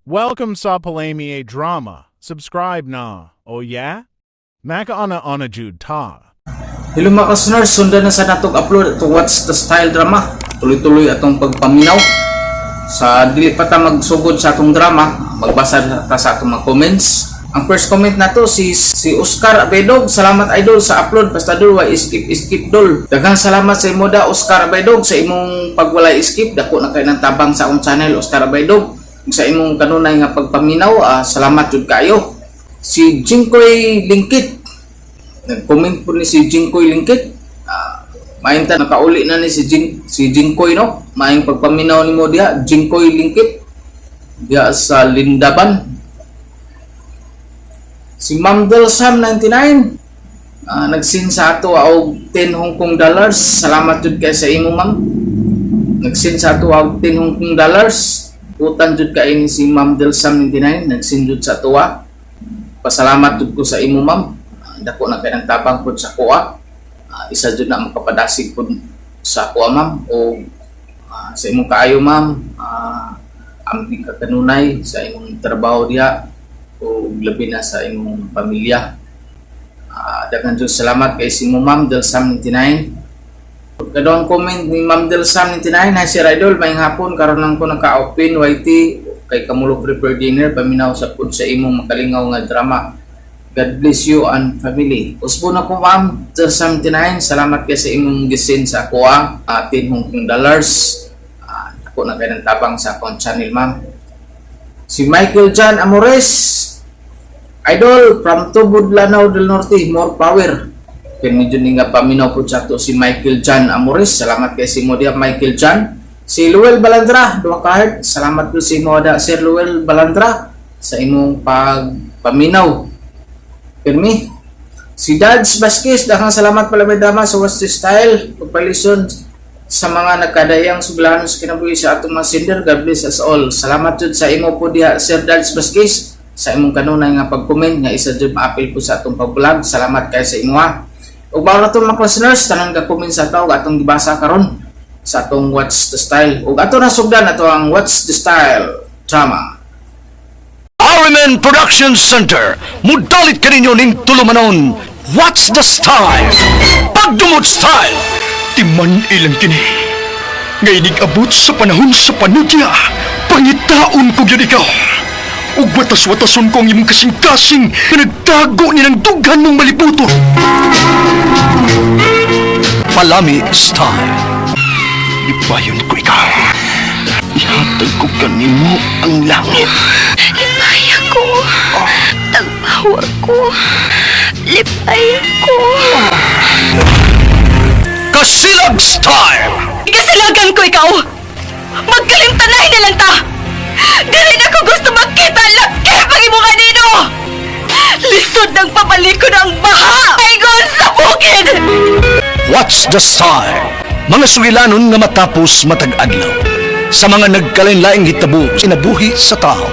Welcome sa Palami Drama. Subscribe na. Oh yeah? Maka ana jud ta. Hello mga listeners, sundan na sa natong upload to What's the Style drama. Tuloy-tuloy atong pagpaminaw. Sa dili pa ta magsugod sa atong drama, magbasa ta sa atong mga comments. Ang first comment na to si Oscar Abedog. Salamat idol sa upload. Basta dol wa skip dol. Daghang salamat sa imo da Oscar Abedog sa imong pagwalay skip. Dako na kay nang tabang sa akong channel Oscar Abedog. Sa imong kanunay nga pagpaminaw, salamat jud kayo. Si Jingkoy Lingkit. Nag-comment po ni si Jingkoy Lingkit. Maayong ta nakauli na ni si Jingkoy, no? Maayong pagpaminaw nimo diha, Jingkoy Lingkit. Diha sa Lindaban. Si Ma'am Delsam 99. Nagsin sa ato og 10 Hong Kong dollars. Salamat jud kay sa imo, ma'am. Nagsin sa ato og 10 Hong Kong dollars. Utan jud kay ni si Ma'am Delsam 99. Nagsin jud sa tuwa. Pasalamat jud ko sa imo, ma'am. Dako na kay nang tabang pud sa kuha. Isa jud na makapadasig pud sa kuha, ma'am, o sa imong kaayo, ma'am. Amping ka kanunay sa imong trabaho diha o labi na sa imong pamilya. Daghang jud salamat kay si mo, Ma'am Delsam 99. Kadong comment ni Ma'am Delsam 99, hi Sir Idol, maayong hapon, karon lang ko naka-open YT kay kamulo prepare dinner paminaw sa pud sa imong makalingaw nga drama. God bless you and family. Usbo na ko, Ma'am Delsam 99, salamat kay sa imong gisin sa ako 10 Hong Kong dollars. Ako na kay nang tabang sa akong channel, ma'am. Si Michael Jan Amores, Idol from Tubod Lanao del Norte, more power. Kaya medyo nga paminaw po siya to si Michael Jan Amores. Salamat kay si Modia Michael Jan. Si Luel Balandra, duha ka heart. Salamat po si Moda Sir Luel Balandra sa imong pagpaminaw. Permi. Si Dads Vasquez, daghang salamat pala may dama sa What's the Style. Pagpalisod sa mga nagkadayang suglahan sa kinabuhi sa atong mga sender. God bless us all. Salamat jud sa imo po diha Sir Dads Vasquez sa imong kanunay nga pag-comment nga isa jud ma-appeal po sa atong pag-vlog. Salamat kay sa imo. Ug bago na itong mga listeners, tanang ga-comment sa ito, atong gibasa karon sa atong What's the Style. Ug ato na sugdan ato ang What's the Style drama. RMN Production Center, mudalit ka ninyo ning tulumanon. What's the Style? Pagdumot Style, timan ilang kini. Ngayon abot sa panahon sa panudya, pangitaon ko yun ikaw. Ug watas-watason ko ang imong kasing-kasing na nagtago ni ng dughan mong malibuton. Palami Style. Ibayon ko ikaw. Ihatag ko kanimo ang langit. Lipaya ko. Tagpawa ko. Lipaya ko. Kasilag Style. Ikasilagan ko ikaw. Magkalimtanay na lang ta. Dili na ko gusto makita ang laki pag imo kanino. Lisod ng papalikod ang baha. Aygon sa bukid. What's the Style? Mga sugilanon nga matapos matag-adlaw. Sa mga nagkalain-laing hitabo sinabuhi sa tao.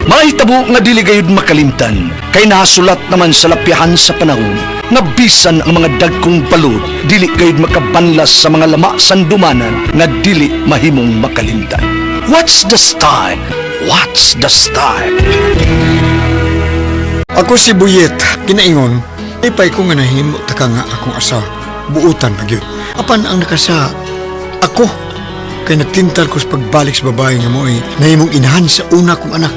Mga hitabo nga dili gayud makalimtan. Kay nahasulat naman sa lapyahan sa panahon. Nga bisan ang mga dagkong balod dili gayud makabanlas sa mga lama sandumanan nga dili mahimong makalimtan. What's the Style? What's the Style? Ako si Buyet, kinaingon, ipay ko nga nahimo taka nga akong asa, buutan na gyud. Apan ang nakasa, ako, kay nagtintal ko sa pagbalik sa babae nga mo ay nahimong inahan sa una kong anak.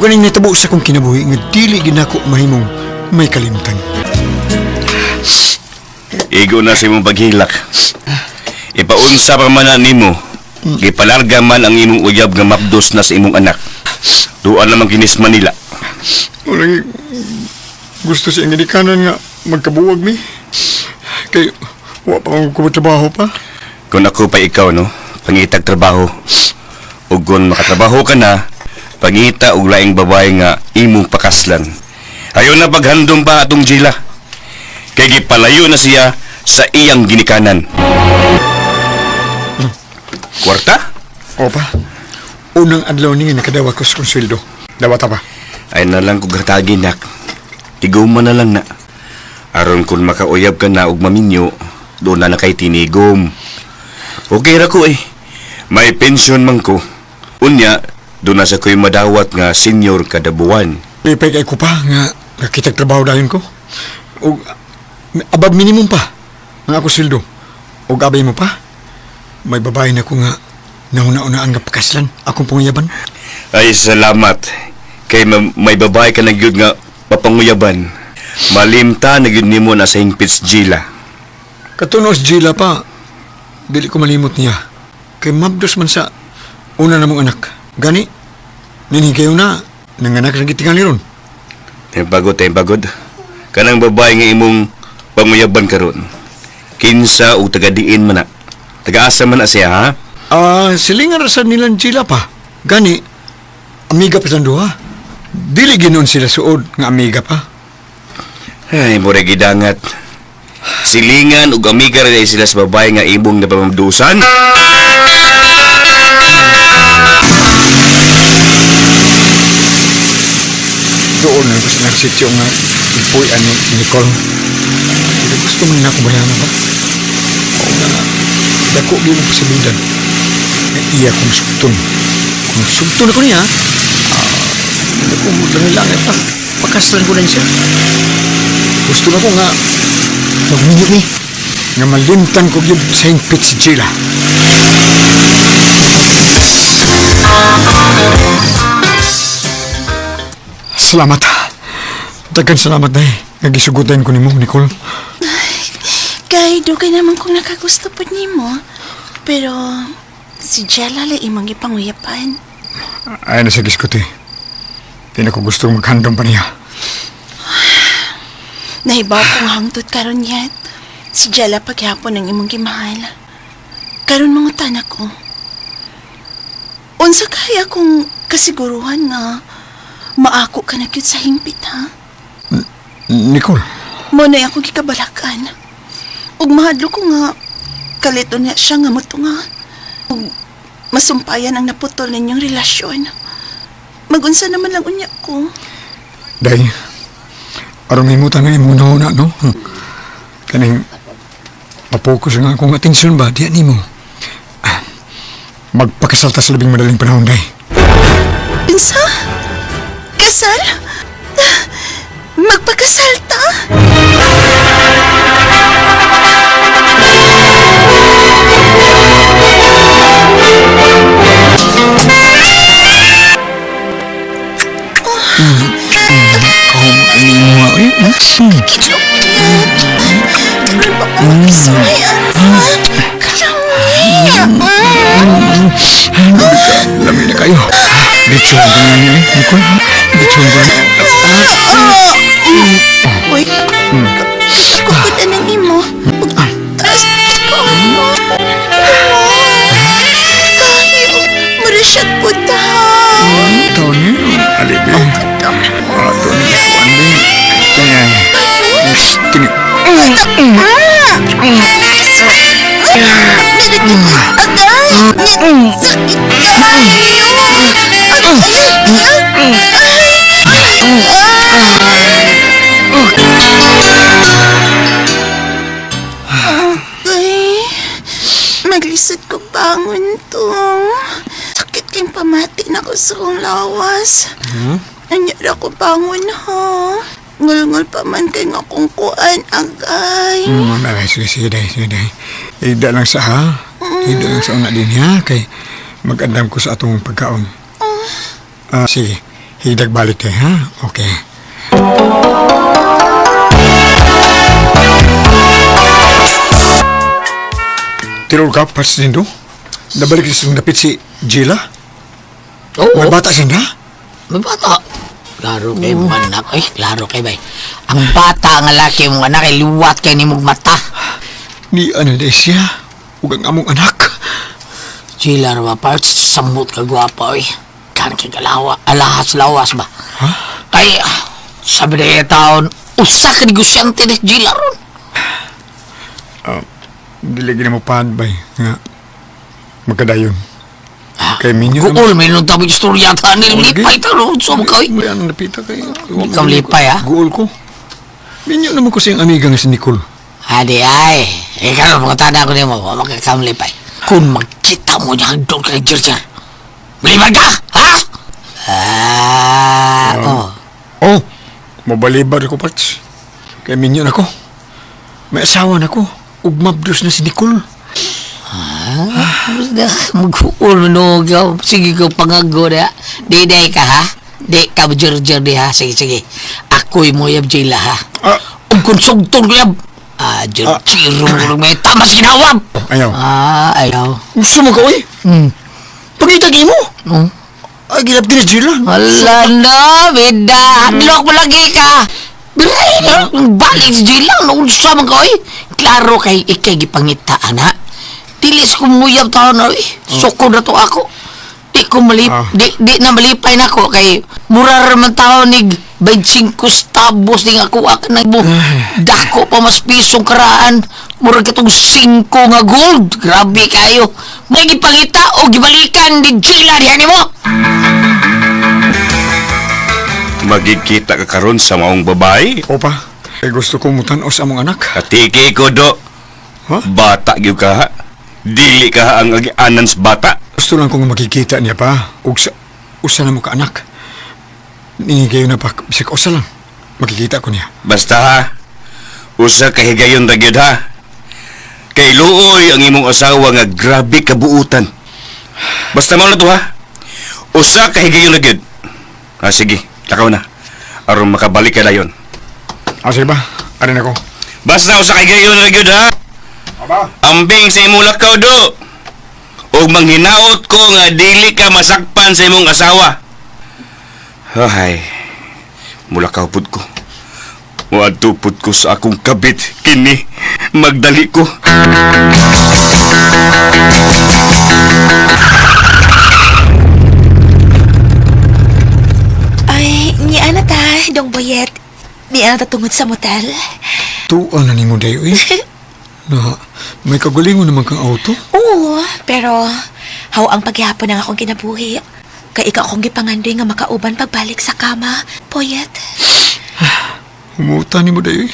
Kaning natabo sa kong kinabuhi nga dili ginako mahimong may kalimtan. Igo na sa imong paghilak. Ipaunsa pa man nimo. Gipalarga man ang imong uyab nga mapdos na sa imong anak. Duan lamang kinis Manila. Walang gusto siya nga kanan nga magkabuwag mi. Kay wa pa akong kumatrabaho pa. Kung ako pa ikaw, no, pangitag trabaho. O kung makatrabaho ka na, pangita og laing babae nga imong pakaslan. Ayaw na paghandom pa atong Jila. Kay gipalayo na siya sa iyang ginikanan. Kwarta? Opa, unang adlaw niya nakadawat ko sa konsildo. Dawat pa. Ay na lang kong hatagin, nak. Tigaw man na lang na. Aron kung makauyab ka na og maminyo, doon na kay tinigom. Okay ra ko eh. May pensyon man ko. Unya, Doon na sa ko'y madawat nga senior kada buwan. Lipay kay ko pa nga nakitag trabaho dayon ko. O above minimum pa ang ako sweldo. O abay mo pa. May babae na ko nga nauna-unaan nga pakaslan. Akong panguyaban. Ay, salamat. Kay may babae ka na gyud nga papanguyaban. Malimta na gyud nimo na sa hingpits Gila. Katunos Gila pa. Dili ko malimot niya. Kay mabdos man sa una namong anak. Gani, ninhigayo na. Nanganak sa gitingali ron. Tayong pagod. Kanang babae nga imong panguyaban karon. Kinsa o taga-diin man na. Taga-asa man na siya, ha? Silingan rasan nilang Gila pa. Gani, amiga pa sa duha. Dili ginon sila suod nga amiga pa. Ay, mura gidangat. Silingan ug amiga rin sila sa babae nga imong napamamdusan. Doon ang gusto nagsityo nga ipuy ni Nicole. Hindi gusto man na ako bayana ba? Oo na nga. Dako din ang posibilidad na iya kong sugton. Kung sugton ako niya, hindi ko langit pa. Pakaslan ko na siya. Gusto na ko nga magminyo ni nga malimtan ko yun sa hingpit si Gila. Salamat. Dagan salamat na nagisugutan ko ni mo, Nicole. Kay, dugay naman kung nakagusto po ni mo. Pero, si Jella la imong ipanguyapan. Ay, nasagis ko ti. Di na ko gusto maghandong pa niya. Nahibaw kong hangtod karon yet. Si Jella paghapon ang imong gimahal. Karon mga tanak ko. Unsa kaya kung kasiguruhan nga maako ka na gyud sa hingpit, ha? Nicole, Mo na ako gikabalakan. Ug mahadlo ko nga kalito niya siya nga motunga. Ug masumpayan ang naputol ninyong relasyon. Magunsa naman lang unya ko. day, arong himutan nga imuna-una, no? Kaning mapokus nga akong atensyon ba, diyan ni mo. Magpakasalta sa labing madaling panahon, day. Unsa? Kasal? Magpakasalta? Lamin na kayo. Bitsun ko nga niya, Nicole. Bitsun ko nga. Uy, kakukutan ng imo. Taas ko. Kayo, marasyat po ta. Tony, alibi. Tony, kuandi. Kaya, kini. Sakit maglisod ko bangon tong. Sakit kang pamati na ko sa kong lawas. Anyara ko bangon ha. Ngul-ngul pa man kay nga kung kuan agay. Sige, day. Ida lang sa ha. Ida lang sa una din ha. Kay mag-andam ko sa atong pagkaon. Sige, hidag balik tayo ha. Okay. Tirol ka, Pats Dindo? Nabalik sa dapit si Gila? Oo. May bata siya na? May bata. Klaro kay mong anak. Ay, klaro kay bay. Ang bata ang lalaki mong anak ay luwat kay ni mong mata. Ni Analysia. Huwag ang among anak. Sila raw parts, samot ka gwapa oy. Kan kay galawa, alahas lawas ba? Ha? Kay, sabi na taon, usa ka negosyante ni Gila ron. Dilagyan mo paan bay. Nga. Magkadayon. Kay minyo Guol, may nung tabi istorya ta ni lipay ta ron. So mo kay. May anong napita kay. Ikaw lipay, ha? Guol ko. Minyo naman ko siyang amiga nga si Nicole. Hadi ay, ikaw mga tanda ko ni mo, makakakamlipay. Kung magkita mo niya doon kay Jerjer, Balibag ka, ha? Oh. Oh, mabalibad ako, Parts. Kaya minyon ako. May asawa na ko. Ug mabdos na si Nicole. Mag-uul no, sige ko pangago na. Di ka, ha? Di ka bujur-jur di, ha? Sige. Ako'y mo yab jila, ha? Ug kung sugtong ko yab. Jur-chiro, may tamas ginawab. Ayaw. Ayaw. Gusto mo ka, oy? Pagitagi mo. Ay, ginap din na Jila. Wala na, bida. Hadlok mo lagi ka. Balik si Jila. Nung sa mga ko'y. Klaro kay ikay gipangitaan, ha? Dilis ko muyab taon na, eh. Soko na to ako. Di na malipay na ako kay mura raman taon ni 25 stabos ding ako akan mo. Dako pa mas pisong karaan. Mura katong 5 nga gold. Grabe kayo. May gipangita o gibalikan ni Gila diyan mo. Magkikita ka karon sa maong babae. Opa, ay gusto ko mutanaw sa among anak. Katiki ko, do. Ha? Bata gyud ka, ha? Dili ka ang anan sa bata. Gusto lang kong makikita niya pa. Ug usa na mo ka anak. Ningigayo na pa. Bisag usa lang. Makikita ko niya. Basta, ha? Usa ka higayon ra gyud, ha? Kay luoy ang imong asawa nga grabe kabuutan. Basta mo na to, ha? Usa ka higayon ra gyud. Sige, lakaw na. Aron makabalik ka dayon. Sige ba? Arin ako. Basta usa ka higayon ra gyud, ha? Aba? Ambing sa imong lakaw, do. O manghinaot ko nga dili ka masakpan sa imong asawa. Ay, mulakaw pud ko. Muadto pud ko sa akong kabit kini. Magdali ko. Ay, niya na ta, dong boyet. Niya na tungod sa motel. Tuan na ni mo dayo eh. Na, may kagalingon naman kang auto. Oo, pero haw ang paghihapon ang akong kinabuhi. Kay ikaw akong gipangandoy nga makauban pagbalik sa kama, boyet. Humuta ni mo dayo eh.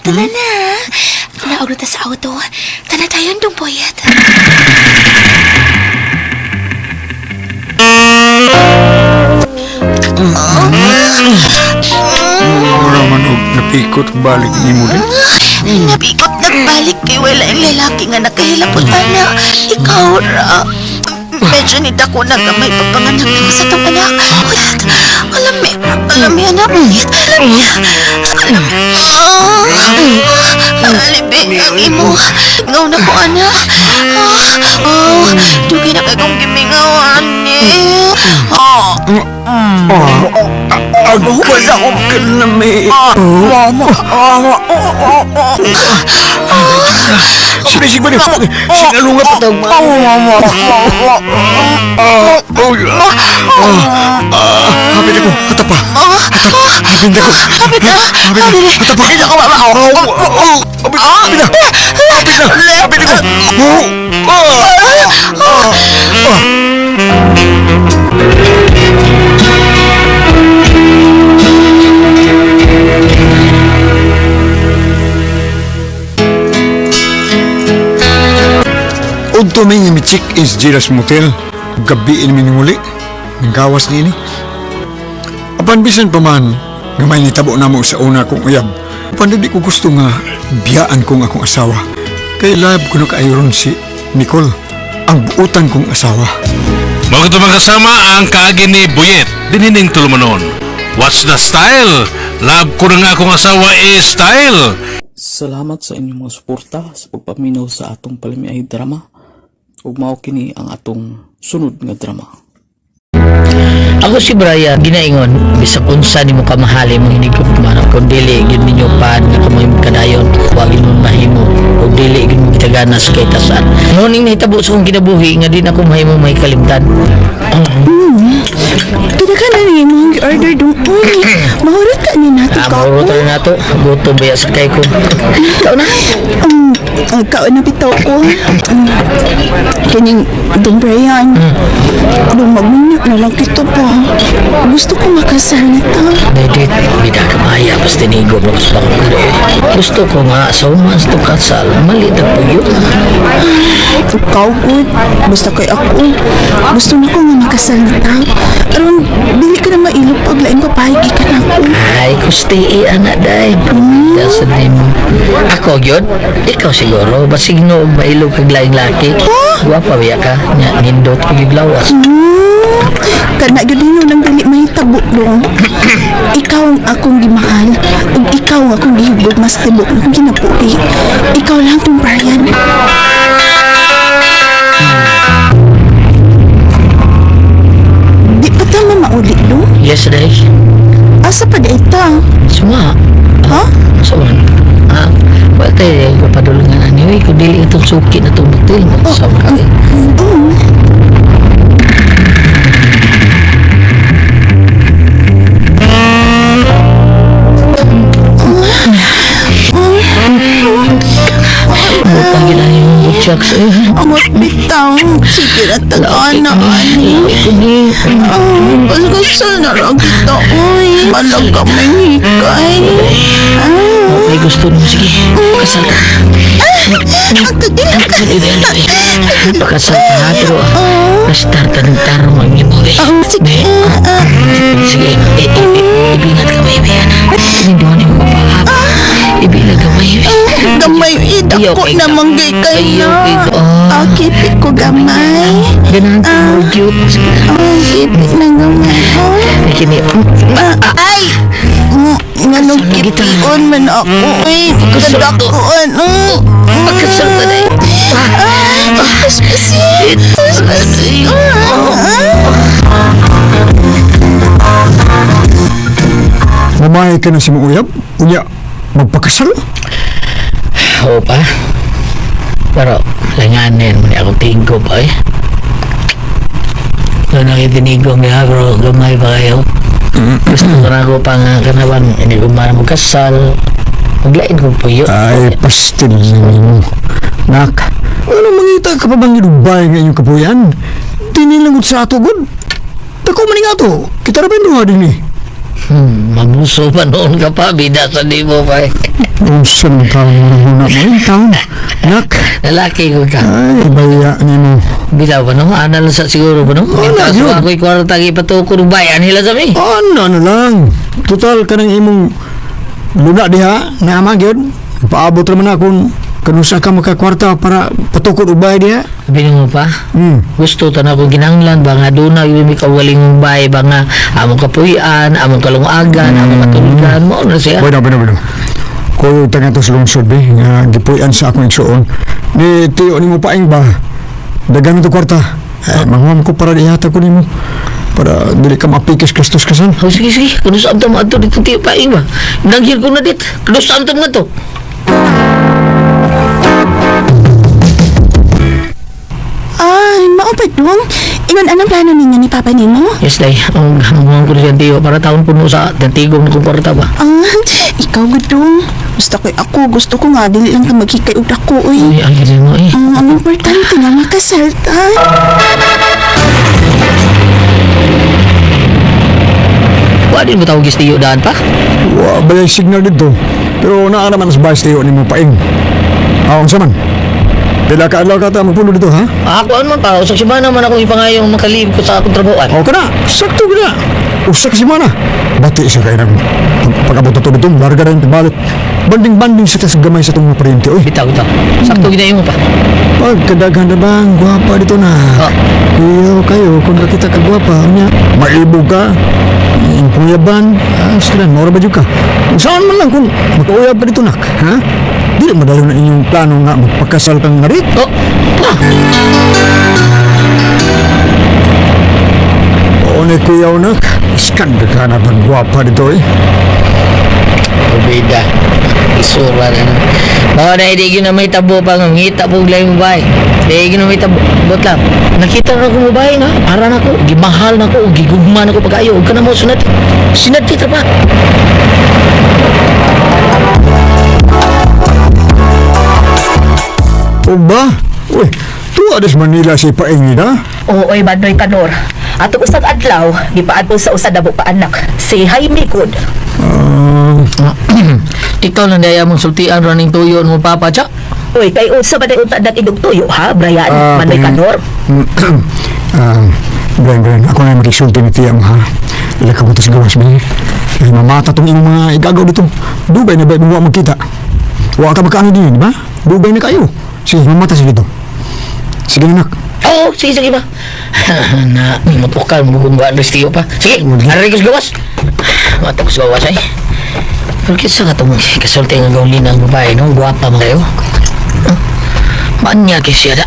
Tala na. Naog na ta sa auto. Tala tayo dong boyet. Mura man og napikot balik ni mo din. Napikot nagbalik kay wala ang lalaki nga nakahilapot ana. Ikaw ra. Medyo nida ko na gamay pagpanganak mo sa itong anak. Boyet, alam mi anak. Alibig ang imo. Ngaw na ko anak. Dugi na kay kong gimingawan ni. Ako na akong kanami. Sinisig ba niyo? Sinalunga pa tawag mo. Hapit ako. Hatapa. Hapit ako. Hapit na. Hatapa. Hapit na. Hapit ako. Unto may nga mi-check in sa Gilas Motel. Gabiin mi ni muli. Nanggawas ni ini. Apan bisan pa man, nga may nitabo na mo sa una kong uyab. Apan di ko gusto nga biyaan kong akong asawa. Kay lab ko na kaayon si Nicole, ang buutan kong asawa. Mga ito mga kasama ang kaagi ni Buyet, dinining tulumanon. What's the style? Love ko na nga akong asawa style. Salamat sa inyong mga suporta sa pagpaminaw sa atong palimiay drama. Ug mao kini ang atong sunod nga drama. Ako si Brian, ginaingon, bisag unsa nimo kamahali mo hinigop man kung dili gyud ninyo pad nga kamoy kadayon, wa gyud mo mahimo ug dili gyud mo kitaganas kay tasan. Noning nahitabo sa akong kinabuhi nga di na ko mahimo may kalimtan. Tudakan na ni mo order dong. Mahurot ka ni nato ka. Mahurot na nato, gutom ba sa kay ko. Ikaw na. Ikaw na bitaw ko. Kining Dong Brian. Dong magminyak na lang kita pa. Gusto ko makasal na ta. Medit, bida ka maya basta nigo mo sa bakong kare. Gusto ko nga sa umans to kasal. mali na po yun. Ikaw, good. Basta kay ako. Gusto na ko nga makasal na tao. Aron, dili ka na mailog pag laing papayag ka na ako. Ay, kusti anak day. Pagkita sa mo. Ako yun? Ikaw siguro. Basig no, mailog kag laing laki. Guwapa biya ka. Nya, nindot ko yung lawas. Kana yun din yun ang dili mahitabo dong. Ikaw ang akong gimahal. Ug ikaw ang akong gihugog mas tibok ng ginapuhi. Ikaw lang tong Brian. Di pa tama mauli dong? Yes, day. Asa pa di ita? Suma. Ha? Saan? Ah, wala tayo yung kapadulungan anyway. Kung dili itong suki na itong butil. Saan ka eh? Butang gila yung butchaks eh. Amot bitaw. Sige na tagaan na ani. Kasal na lang kita. Uy, malang kamay hikay. Okay, gusto mo. Sige, pakasal ka. Pakasal ka ha, pero na-start ka ng tarong ang imo eh. Sige. Sige, ibingat ka baby. Hindi mo na yung mapahap. Ibilag ka baby. Gamay, idako na manggay kayo. Kipit ko gamay. Ganahan ko more cute. Sige na. Kipit na gamay. Kini. Ay! Nganong kipion man ako. Uy, kadakoon. Pakasal ka na eh. Paspasit. Paspasit. Mamay ka na si Muyab? Unya, magpakasal? Oo pa. Pero, langanin mo niya akong tingko pa eh. Kung nakitinigong niya, pero gamay pa kayo. Gusto ko na ako pa nga kanabang hindi ko man magkasal. Maglain ko po yun. Ay, pastil mo. Nak, ano mangita ka pa bang inubay nga inyong kapuyan? Tinilangot sa ato, God. Tako maning ato. Kita na ba yung din eh? Mabuso pa noon ka pa, bida sa di mo pa eh. Usan ka muna mo yung taon. Nak, Lalaki ko ka. ay, baya niya mo. Bida pa no? Anal sa siguro pa no? Wala, Kaso yun. ako'y kwarta ipatuko ng bayan nila sa mi. Ano lang. Total ka ng imong luna diha, na amag yun. Paabot naman akong kanusa ka makakwarta para patukod ubay diha. Sabi mo pa, gusto ta na akong ginanglan ba nga doon na yung kawaling bay ba nga among kapuyan, among kalungagan, among katulugan mo na siya. Bueno. Kung tangan to sa lungsod be, nga gipuyan sa akong igsuon. Ni tiyo ni mo paing ba? Dagan to kwarta. Manguam ko para ihata ko nimo. Para dili ka mapikis kastos kasal. Oh, sige. Kung saan ta maato dito tiyo pa ba? Nanggil ko na dit. Kung saan ta nga to? Ay, maupad dong. Ingon anong plano ninyo ni Papa Nimo? Yes, day. Ang hangungan ko na siya tiyo para taon puno sa tantigong na kong kwarta ba? Ikaw gudong. Gusto ko nga, dili lang ka maghikay og ako, uy. Uy, ang ganyan mo eh. Ang importante nga makasal ta. Wala mo tawag tiyo daan pa? Wa ba yung signal dito? Pero naa naman sa bayas tiyo ni mo paing. Ang saman. Dila ka adlaw ka ta magpulo dito ha? Ako ano man pa, usak siya ba naman ako ipangayong makalib ko sa akong trabuhan? O ka na, sakto ka na. Usak si mana. Bati siya kayo ng pag-abot na to dito, larga na yung timbalik. Banding-banding sa tas gamay sa itong mga parente, oy. Bitaw. Sakto ginayon mo pa. Pagkadaghan na bang gwapa dito na. Kuya kayo, kung nakita ka gwapa, niya, maibog ka, kuyaban, silan, maura ba ka? Saan man lang kung mag-uyab ka dito, nak, ha? Di madalo na inyong plano nga magpakasal kang narit. Oo na kuya nak, iskanda ka na bang gwapa dito, eh. Bida. Isura na. Mga na hindi na may tabo pa nga. Ngita po glay mo ba? Hindi na may tabo. Bot lang. Nakita na ko mo ba nga? Para na ko. Gimahal na ko. Gigugma na ko pag-ayo. Huwag ka na mo sunat. Sinat kita pa. O ba? Uy, tuwa des Manila si Paingin, ha? Ooy, Badnoy Kanor. Ato usag adlaw, gipaad po sa usa dabo pa anak. Si Jaime Good. Ikaw lang daya mong sultian running tuyo mo papa, tsa? Uy, kay unsa ba day unta nag-idog tuyo ha, Brian? Manoy Brian. Kanor. Brian, ako na makisulti ni Tiya mo ha. Laka mo ito sa gawas mo. Eh, mamata tong iyong mga igagaw dito. Dubay na ba mo magkita? Huwag ka magkaano din, di ba? Dubay na kayo. Sige, mamata sila dito. Sige, anak. Oo, sige ba? Na, may matukal mo kung ba Tiyo pa. Sige, aray ko sa gawas. Mata ko sa gawas ay. Pero kisa nga itong kasulti ng gawin ng babae, no? Guwapa mo kayo. Manya siya da.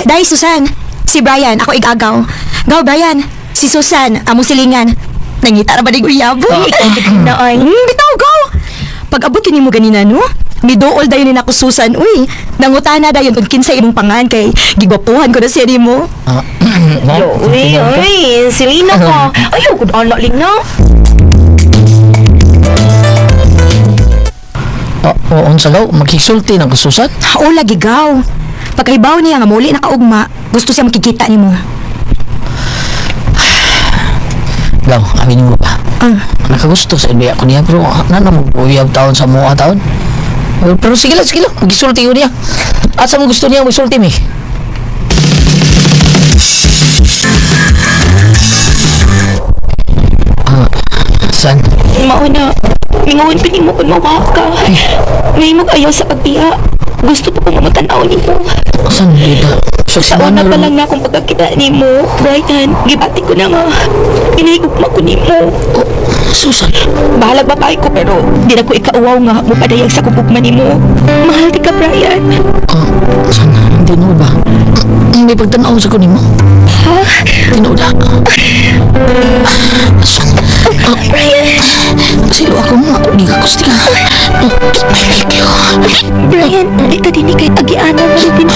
Dahil Susan, si Brian, ako igagaw. Gaw, Brian, si Susan, among silingan. Nangita na ba ni Guyabo? Nooy. Bitaw, go! Pag-abot yun mo ganina, no? Midool dayon ni ako Susan, uy. Nangutana dayon kung kinsa imong pangan kay gigwapuhan ko na siya ni mo. Uy, silino ko. Ayaw ko anak ling no. Oo, unsa daw, magkisulti ng kasusan? O, lagi gaw. Pagkaibaw niya nga muli nakaugma, gusto siya makikita ni mo. Gaw, aminin mo pa. Nakagusto sa ibiya ko niya, pero nanamag-uyab taon sa mga taon. Pero sige lang, magisulti ko niya. At sa mo gusto niya, magisulti mi. San? Mauna, mingawan pa ni mo kung mawak ka. May mag-ayaw sa pagbiya. Gusto pa kong matanaw ni mo. San, Lida? Sa una pa lang na akong pagkakita ni mo, Brian, gibati ko na nga. Pinahigugma ko ni mo. Susan? Bahalag babae ko pero di na ko ikauwaw nga mupadayag sa kubugma ni mo. Mahal di ka, Brian. San, hindi mo ba? May pagtanaw sa kunin mo? Ha? Tinuda. San? Brian. Silo ako nga, di ka kusti ka. Brian, ito din ni kay Agiana Marubin.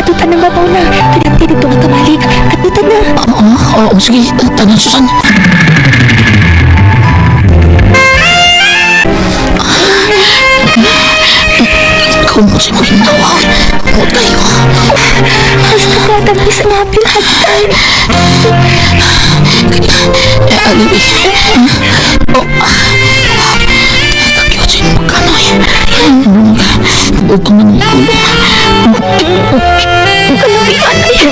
Atutan ng babaw na. Pinagti dito nga kamalik. Atutan na. Oo, sige. Tanan, Susan. Ikaw mo si Muling Tawa. Huwag tayo. Basta ka, tapos ang hapil hagtan. Alibi. Kakiyot sa'yo magkanoy. Huwag kang nangulo. Kalabihan ay.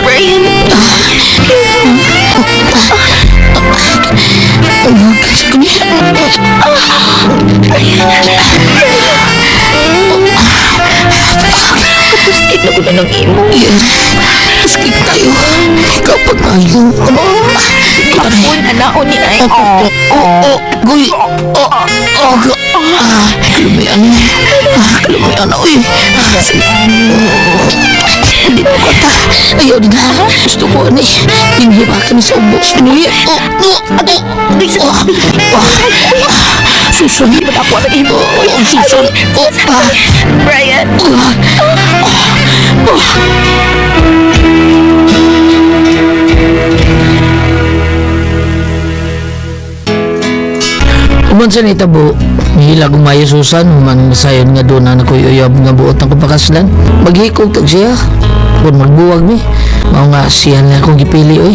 Brian. Sige niya. Tapos tignan ko na ng imo. Sige tayo. Kapag ayaw. Kapon, anaon ni ay. Guy. Kalumayan. Kalumayan. Uy. Dito ko ta. Ayaw din ha. Gusto ko ni. Hinihibakan sa ubos ni. Susan. Di ba ako ang imo? Susan. Brian. Uman sa nitabo, hila gumayo Susan, man masayon nga doon na nakuyuyab nga buot ng kapakaslan. Maghikog tag siya, kung magbuwag mi. Mao nga siya na akong gipili, oy.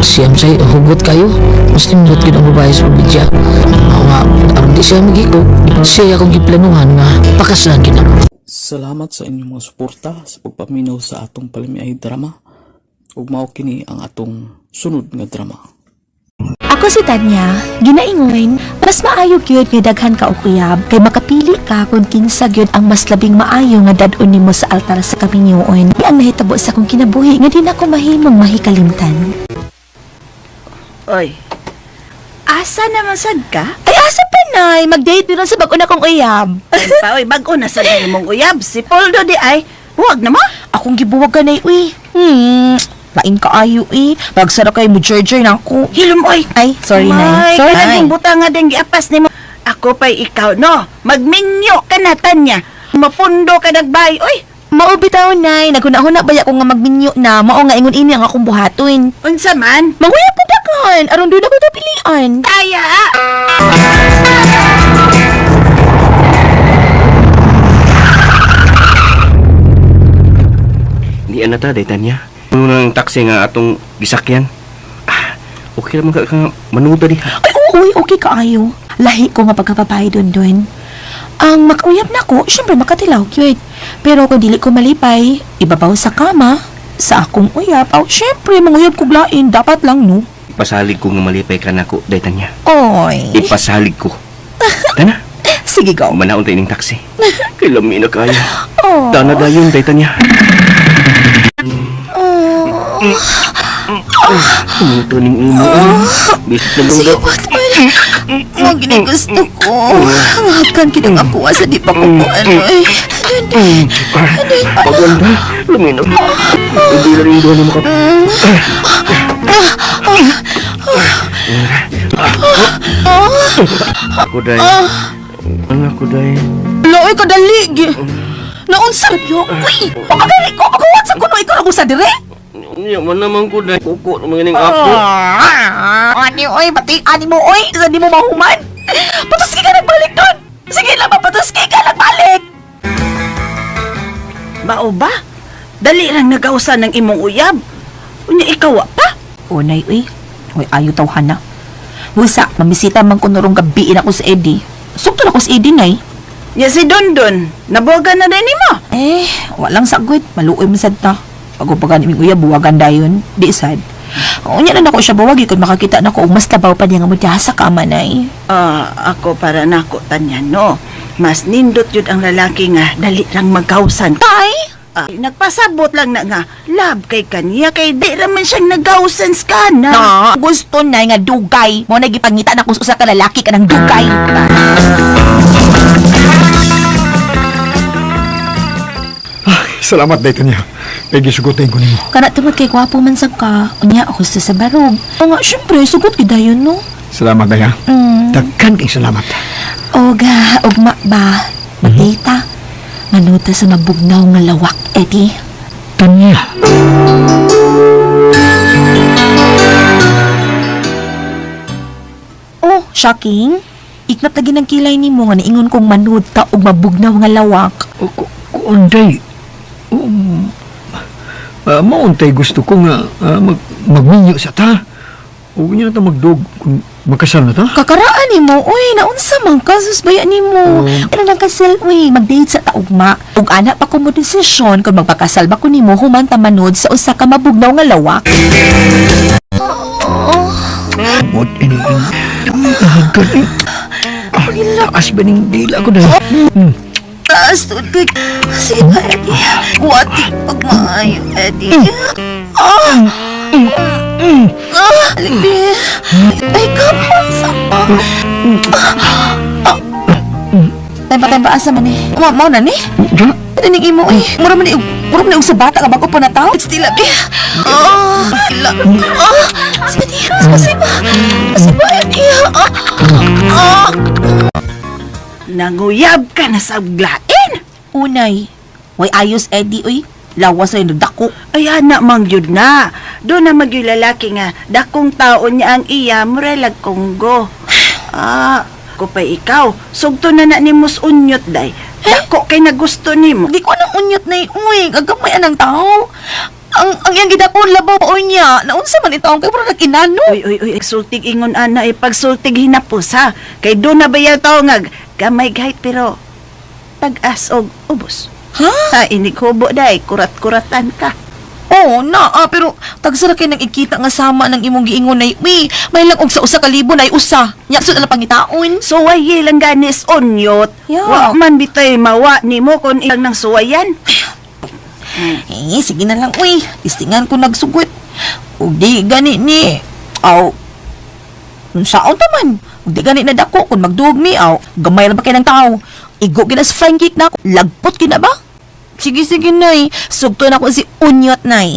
Siyam sa'yo, hugot kayo. Mas nimdot yun ang babae sa pabidya. Mao nga, aron di siya maghikog, siya akong giplanuhan nga pakaslan kita. Salamat sa inyong mga suporta sa pagpaminaw sa atong palimiay drama. Ug mao kini ang atong sunod nga drama. Ako si Tanya, ginaingon, mas maayo gyud nga daghan ka og uyab kay makapili ka kung kinsa gyud ang mas labing maayo nga dad-on nimo sa altar sa kaminyoon. Ang nahitabo sa akong kinabuhi nga di na ko mahimong mahikalimtan. Oy. Asa naman sad ka? Ay asa pa nay, mag-date din sa bag-o na kong uyab. Pa, oy, bago na sa mong uyab. Si Poldo di ay. Huwag na mo. Akong gibuwag ka na uy. Lain ka ayo Pagsara kay mo George na ako. Hilom, oy. Ay, sorry nay. Sorry. Sorry. Kanang buta nga din giapas nimo. Ako pa'y ikaw, no? Magminyo ka na, Tanya. Mapundo ka nagbay, oy. Mao bitaw nay, naguna-huna baya ko nga magminyo na, mao nga ingon ini ang akong buhaton. Unsa man? Manguyab ko dakan, aron doon ako napilian. Kaya. Di ana ta, Tanya. Nung taxi nga atong gisakyan. Okay naman ka manuda di. Ay, oo Uy, okay kaayo. Lahi ko nga pagkapapay doon. Ang makauyab na ko, syempre makatilaw, cute. Pero kung dili ko malipay, ibabaw sa kama, sa akong uyab, syempre, manguyab ko glain, dapat lang, no? Ipasalig ko nga malipay ka na ko, daytan niya. Oy. Ipasalig ko. Tana, Sige, go. manaon tayo ng taxi. Kay lami na kaya. Oh. Tana dayon, daytan niya. Ito ning imo. Bisit na Sige, lungga. what, Mga ginigusto ko. Hakan kinang ako sa di pa ko ano. Paganda, lami na. Hindi na rin doon mo ka. Ako day. Ano ako day? Loy ka dali. Naunsa yo. Uy, pagkali ko pagkuwat sa kuno ikaw sa dire. Yaman naman ko day. Kuko naman ganing ako. Ani oy, pati ani mo oy, sa di mo mahuman. Patuski ka nagbalik doon. Sige lang, patuski ka nagbalik. Bao ba? Dali lang nagausan ng imong uyab. Unya ikaw pa? Unay, uy. Uy, ayaw tawhan na. Wisa, mamisita man ko norong gabiin ako sa Eddie. Sukto na ko sa Eddie, nay. Ya si Dondon, nabuwagan na din mo. Walang sagwit. Maluoy man sad ta. Pag-upagan iming uya, buwagan dayon. Di sad. Unya na nako siya buwagi kung makakita na ko og mas labaw pa niya nga mudya sa kama, nay. Ako para nako tanyan, no. Mas nindot yun ang lalaki nga, dali lang magkausan. Tay? Nagpasabot lang na nga, love kay kanya, kay di raman siyang nagkausan ka na. Gusto na nga dugay. Mo nagipangita na kung usa ka lalaki ka ng dugay. Salamat dayton niya. Kay gisugutin ko nimo. Kana tungod kay gwapo man sab ka. Unya ako sa barog. O nga, syempre, sugot gidayon, no? Salamat daya. Daghan kay salamat. Oga, ugma ba? Magdita. Manuta sa mabugnaw nga lawak, Eddie. Tanya. Oh, shocking. Iknat lagi ng kilay ni mo nga niingon kong manuta og mabugnaw nga lawak. Kuanday. Mauntay gusto ko nga magminyo sa ta. O niya na ta magdog kung magkasal na ta. Kakaraan ni mo, uy, naunsa man ka, susbaya ni mo. Ano lang kasal, uy, mag-date sa taugma. Ug anak pa ko mo desisyon kung magpakasal ba ko ni mo human ta manood sa usa ka mabugnaw nga lawak. What ini? Galing. Taas ba ning dila ko dahil? Taas to, Eddie. Sige ka, Eddie. Kuwati pag maayo, Eddie. Alibi. Ay, kapon sa Tempa-tempa asa man eh. Mau na ni? Tinig imo eh. Mura man ni og sa bata ka bago pa na tao. It's still abi. Spasiba, Eddie. Nanguyab ka na sa uglain. Unay. Way ayos, Eddie, uy. Lawas rin dako. Ay, anak mang yun na. Doon na magyong lalaki nga, dakong taon niya ang iya, murelag konggo. Ko pa ikaw, sugto na ni mus unyot day. Dako kay nagusto ni mo. Di ko nang unyot na uy. Gagamay anang tao. Ang iyang gidakon labaw o niya. Naunsa man itaong kay puro nag-inano. Uy, sultig ingon ana, pagsultig hinapos ha. Kay doon na ba yung tao nga, gamay gahit pero pag-as og ubos. Ha? Inig hubo day, kurat-kuratan ka. Oo na, pero tagsara kay nang ikita nga sama ng imong giingon na uy, may lang og sa usa ka libo na usa. Nya sud na pangitaon. Suwaye lang ganis onyot. Yeah. Wa man bitay mawa nimo kon ilang nang suwayan. Sige na lang uy. Tistingan ko nagsugot. Ug di gani ni. Unsaon ta man? Ug di gani na dako kun magduog mi gamay ra ba kay ng tao. Igo ginas flying kick na ako. Lagpot kina ba? Sige, nay. Sugto na ko si Unyot, nay.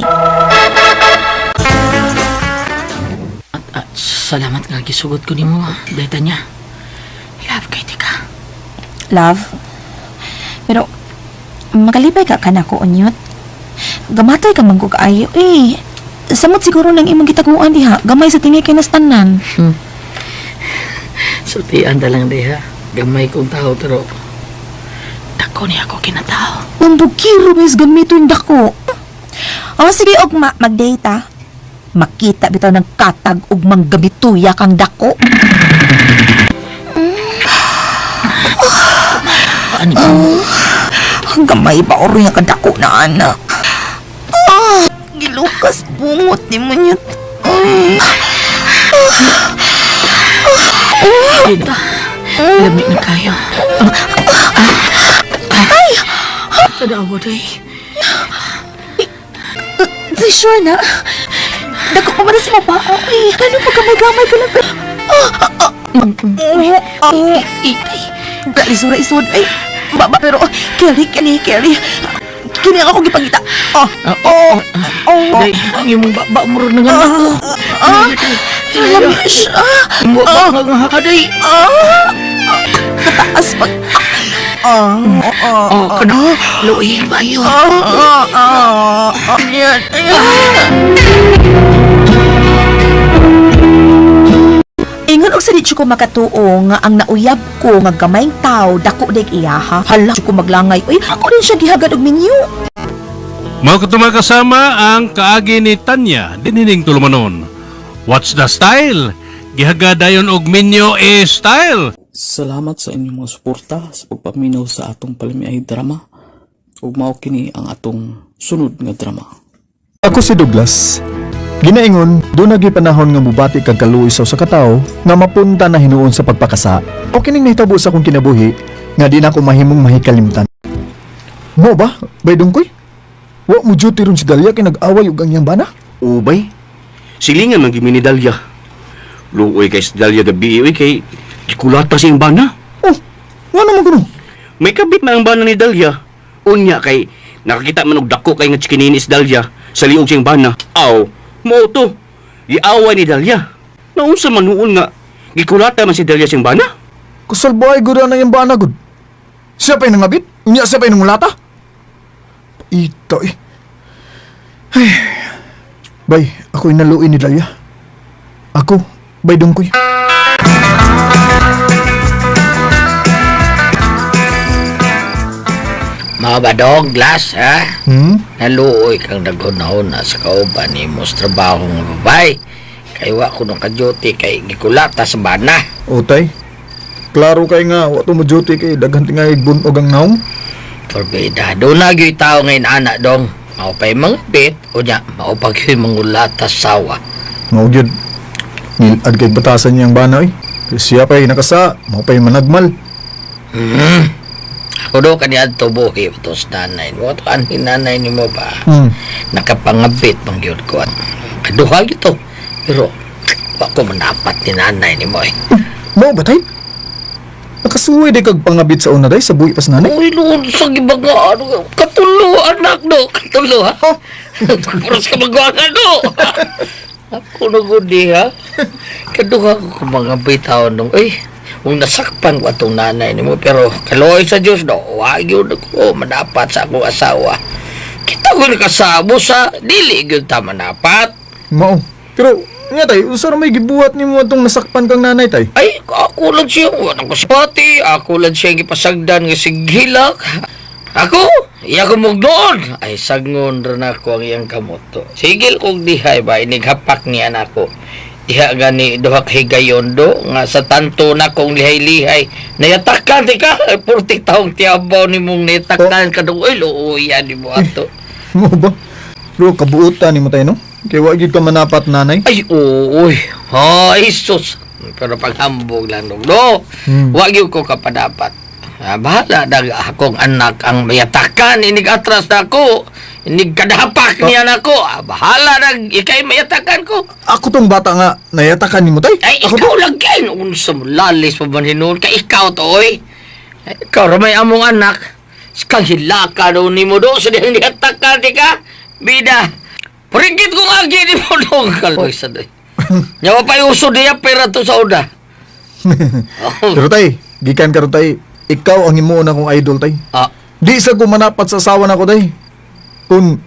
Salamat nga gisugot ko nimo, daytan niya. Love kay tika. Love? Pero, makalipay ka ka na ko, Unyot. Gamatay ka man ko kaayo, eh. Samot siguro lang imong gitaguan diha. Gamay sa tingay kay nastanan. Sultian da lang diha. Gamay kong tao, pero dako niya ako kinatao. Mambukiro, mis gamito yung dako. Sige, og mag-date, Makita bitaw ng katag ug manggabituya kang dako. Gamay ba oro nga kadako na anak? Gilukas bungot ni mo niya. Lamig na kayo. Ay! Tadawa day. Sure na. Dako pa ba na si Papa? Ano pagkamay-gamay ka lang? Kalisura-isod. Ay, baba, pero Kelly. Kini ako gipangita. Day, ang iyong baba mo rin nga. Alam siya. Day. Kataas pag... Kano? Luoy ba yun? Ingon og sa di ko makatuo nga ang nauyab ko nga gamayng tao dako dig iyaha. Hala ko maglangay. Uy, ako rin siya gihagad og minyo. Mao katong kasama ang kaagi ni Tanya dinining tulumanon. What's the style? Gihagadayon og minyo style. Salamat sa inyong mga suporta sa pagpaminaw sa atong palimiay drama. Ug mao kini ang atong sunod nga drama. Ako si Douglas. Ginaingon, doon nagi panahon nga mubati kag kaluisaw sa katawo nga mapunta na hinuon sa pagpakasa. O kining nahitabo sa akong kinabuhi nga di na ako mahimong mahikalimtan. Mo ba? Bay dungkoy? Wa mo duty ron si Dalia kay nag-away ug ang iyang bana? Ubay. Silingan man gimi ni Dalia. Luoy kay si Dalia gabi kay gikulata siyang bana. Oh, nga naman kuno. May kabit man ang bana ni Dalia. Unya kay nakakita man og dako kay nga chikinini si Dalia sa liog siyang bana. Aw, mo to. Giaway ni Dalia. Naunsa man noon nga gikulata man si Dalia siyang bana? Kusalbay gud na iyang bana gud. Siya pa'y nangabit? Unya siya pa'y nangulata? Ito eh. Ay. Bay, ako'y naluin ni Dalia. Ako, bay dungkoy. Mga ba Douglas, ha? Naluoy kang naghuna-huna sa kauban ni mos trabaho nga babay. Kay wa ko nung ka-duty kay gikulata sa bana. Utay, klaro kay nga, wato mo duty kay daghan tingay bunog ang naong. Forbida, doon na gyud tao ngayon anak dong. Maupay mangbit, o niya, maupag yung mangulata sawa. Maugyod, nilad kay batasan niyang bana eh. Siya pa'y nakasa, maupay managmal. Ako daw kaniyad to buhi ito sa nanay. Wato anhin nanay ni mo ba? Nakapangabit mang yun ko. Kaduha ito. Pero, ako manapat ni nanay ni mo eh. Mau ba tay? Nakasuwi di kag pangabit sa una day sa buhi pas nanay? Uy, noon sa gibaga, katulo anak do, katulo ha? Puros ka magwangan do. Ako nagudi ha? Kaduha ko kumangabit taon nung, kung nasakpan ko atong nanay ni mo, pero kaloy sa Diyos do, wag yun ako manapat sa akong asawa. Kita ko nakasabo sa dili yun ta manapat. Mao, pero nga tay, unsa ra may gibuhat nimo atong nasakpan kang nanay tay? Ay, ako lang siya, walang kusipati, ako lang siya gipasagdan nga sighilak. Ako, iya ko mugdoon. Ay, sagngon rin ako ang iyang kamoto. Sigil kong dihay ba, inighapak ni anak ko. Iha gani duhak higayon do, nga sa tanto na kong lihay-lihay. Nayatakan, tika, 40 taong tiyabaw ni mong nayatakan ka doon. Uy, luuyan ni mo ato. Mo ba? Pero kabuutan nimo tay no? Kay wa gyud ka manapat nanay. Ay, uy. Ay, sus. Pero paghambog lang dong, no? Wag yun ko kapadapat. Bahala na akong anak ang mayatakan. Inig atras na ako. Inig kadapak niya na ako. Bahala na ikay mayatakan ko. Ako tong bata nga nayatakan nimo tay. Ay, ako ikaw lang kayo. Unsa mo lalis pa ba hinuon? Kay ikaw to, oy. Ikaw ramay among anak. Kang hilaka doon ni mo doon. Sa dihang niyatakan, di ka? Bida. Parigit ko nga gini mo doon. Kaloy sa doon. Yawa pa yung uso niya, pera to sa una. Pero tay, gikan ka ro tay. Ikaw ang himuon akong idol tay. Di sa ko manapat sa asawa na ko tay. Kung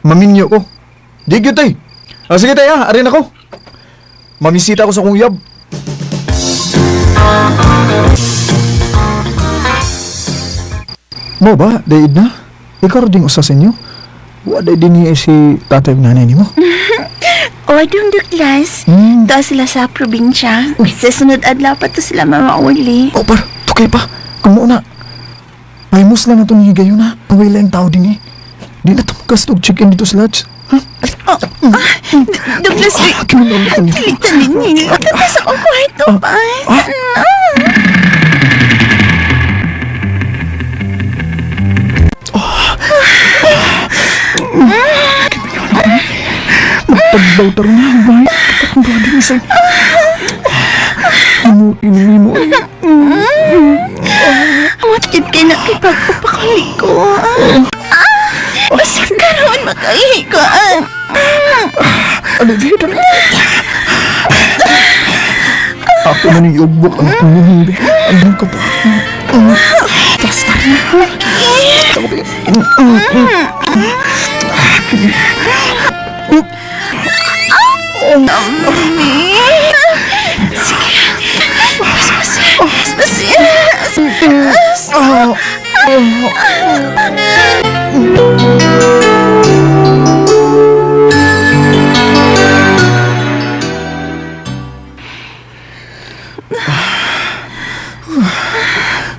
maminyo ko. Di gyud tay. Sige tay ha, arin ako. Mamisita ko sa kong uyab. Mo ba, daid na? Ikaw rin usa sa inyo? Waday din niya si tatay ng nanay ni mo. O, Dong Douglas. Doon sila sa probinsya. Sa sunod adlaw pa to sila mamauli. O, par, tukay pa. Kamo na. May mus lang na itong higayon na. Pawila yung tao din eh. Di na tumukas itong chicken dito sa lodge. Douglas, Kinulang tilitan ninyo. Tapos ako kwarto pa. Magpagbaw taro na. Bahay. Ang body mo sa'yo. Inuwi mo eh. Matid kayo nakipagpapakali ko. Basta karoon makahigaan. Ano dito na? Ako na niyong iugbok ang kumuhimbi. Andang ka pa. Basta na. Mami. Sige.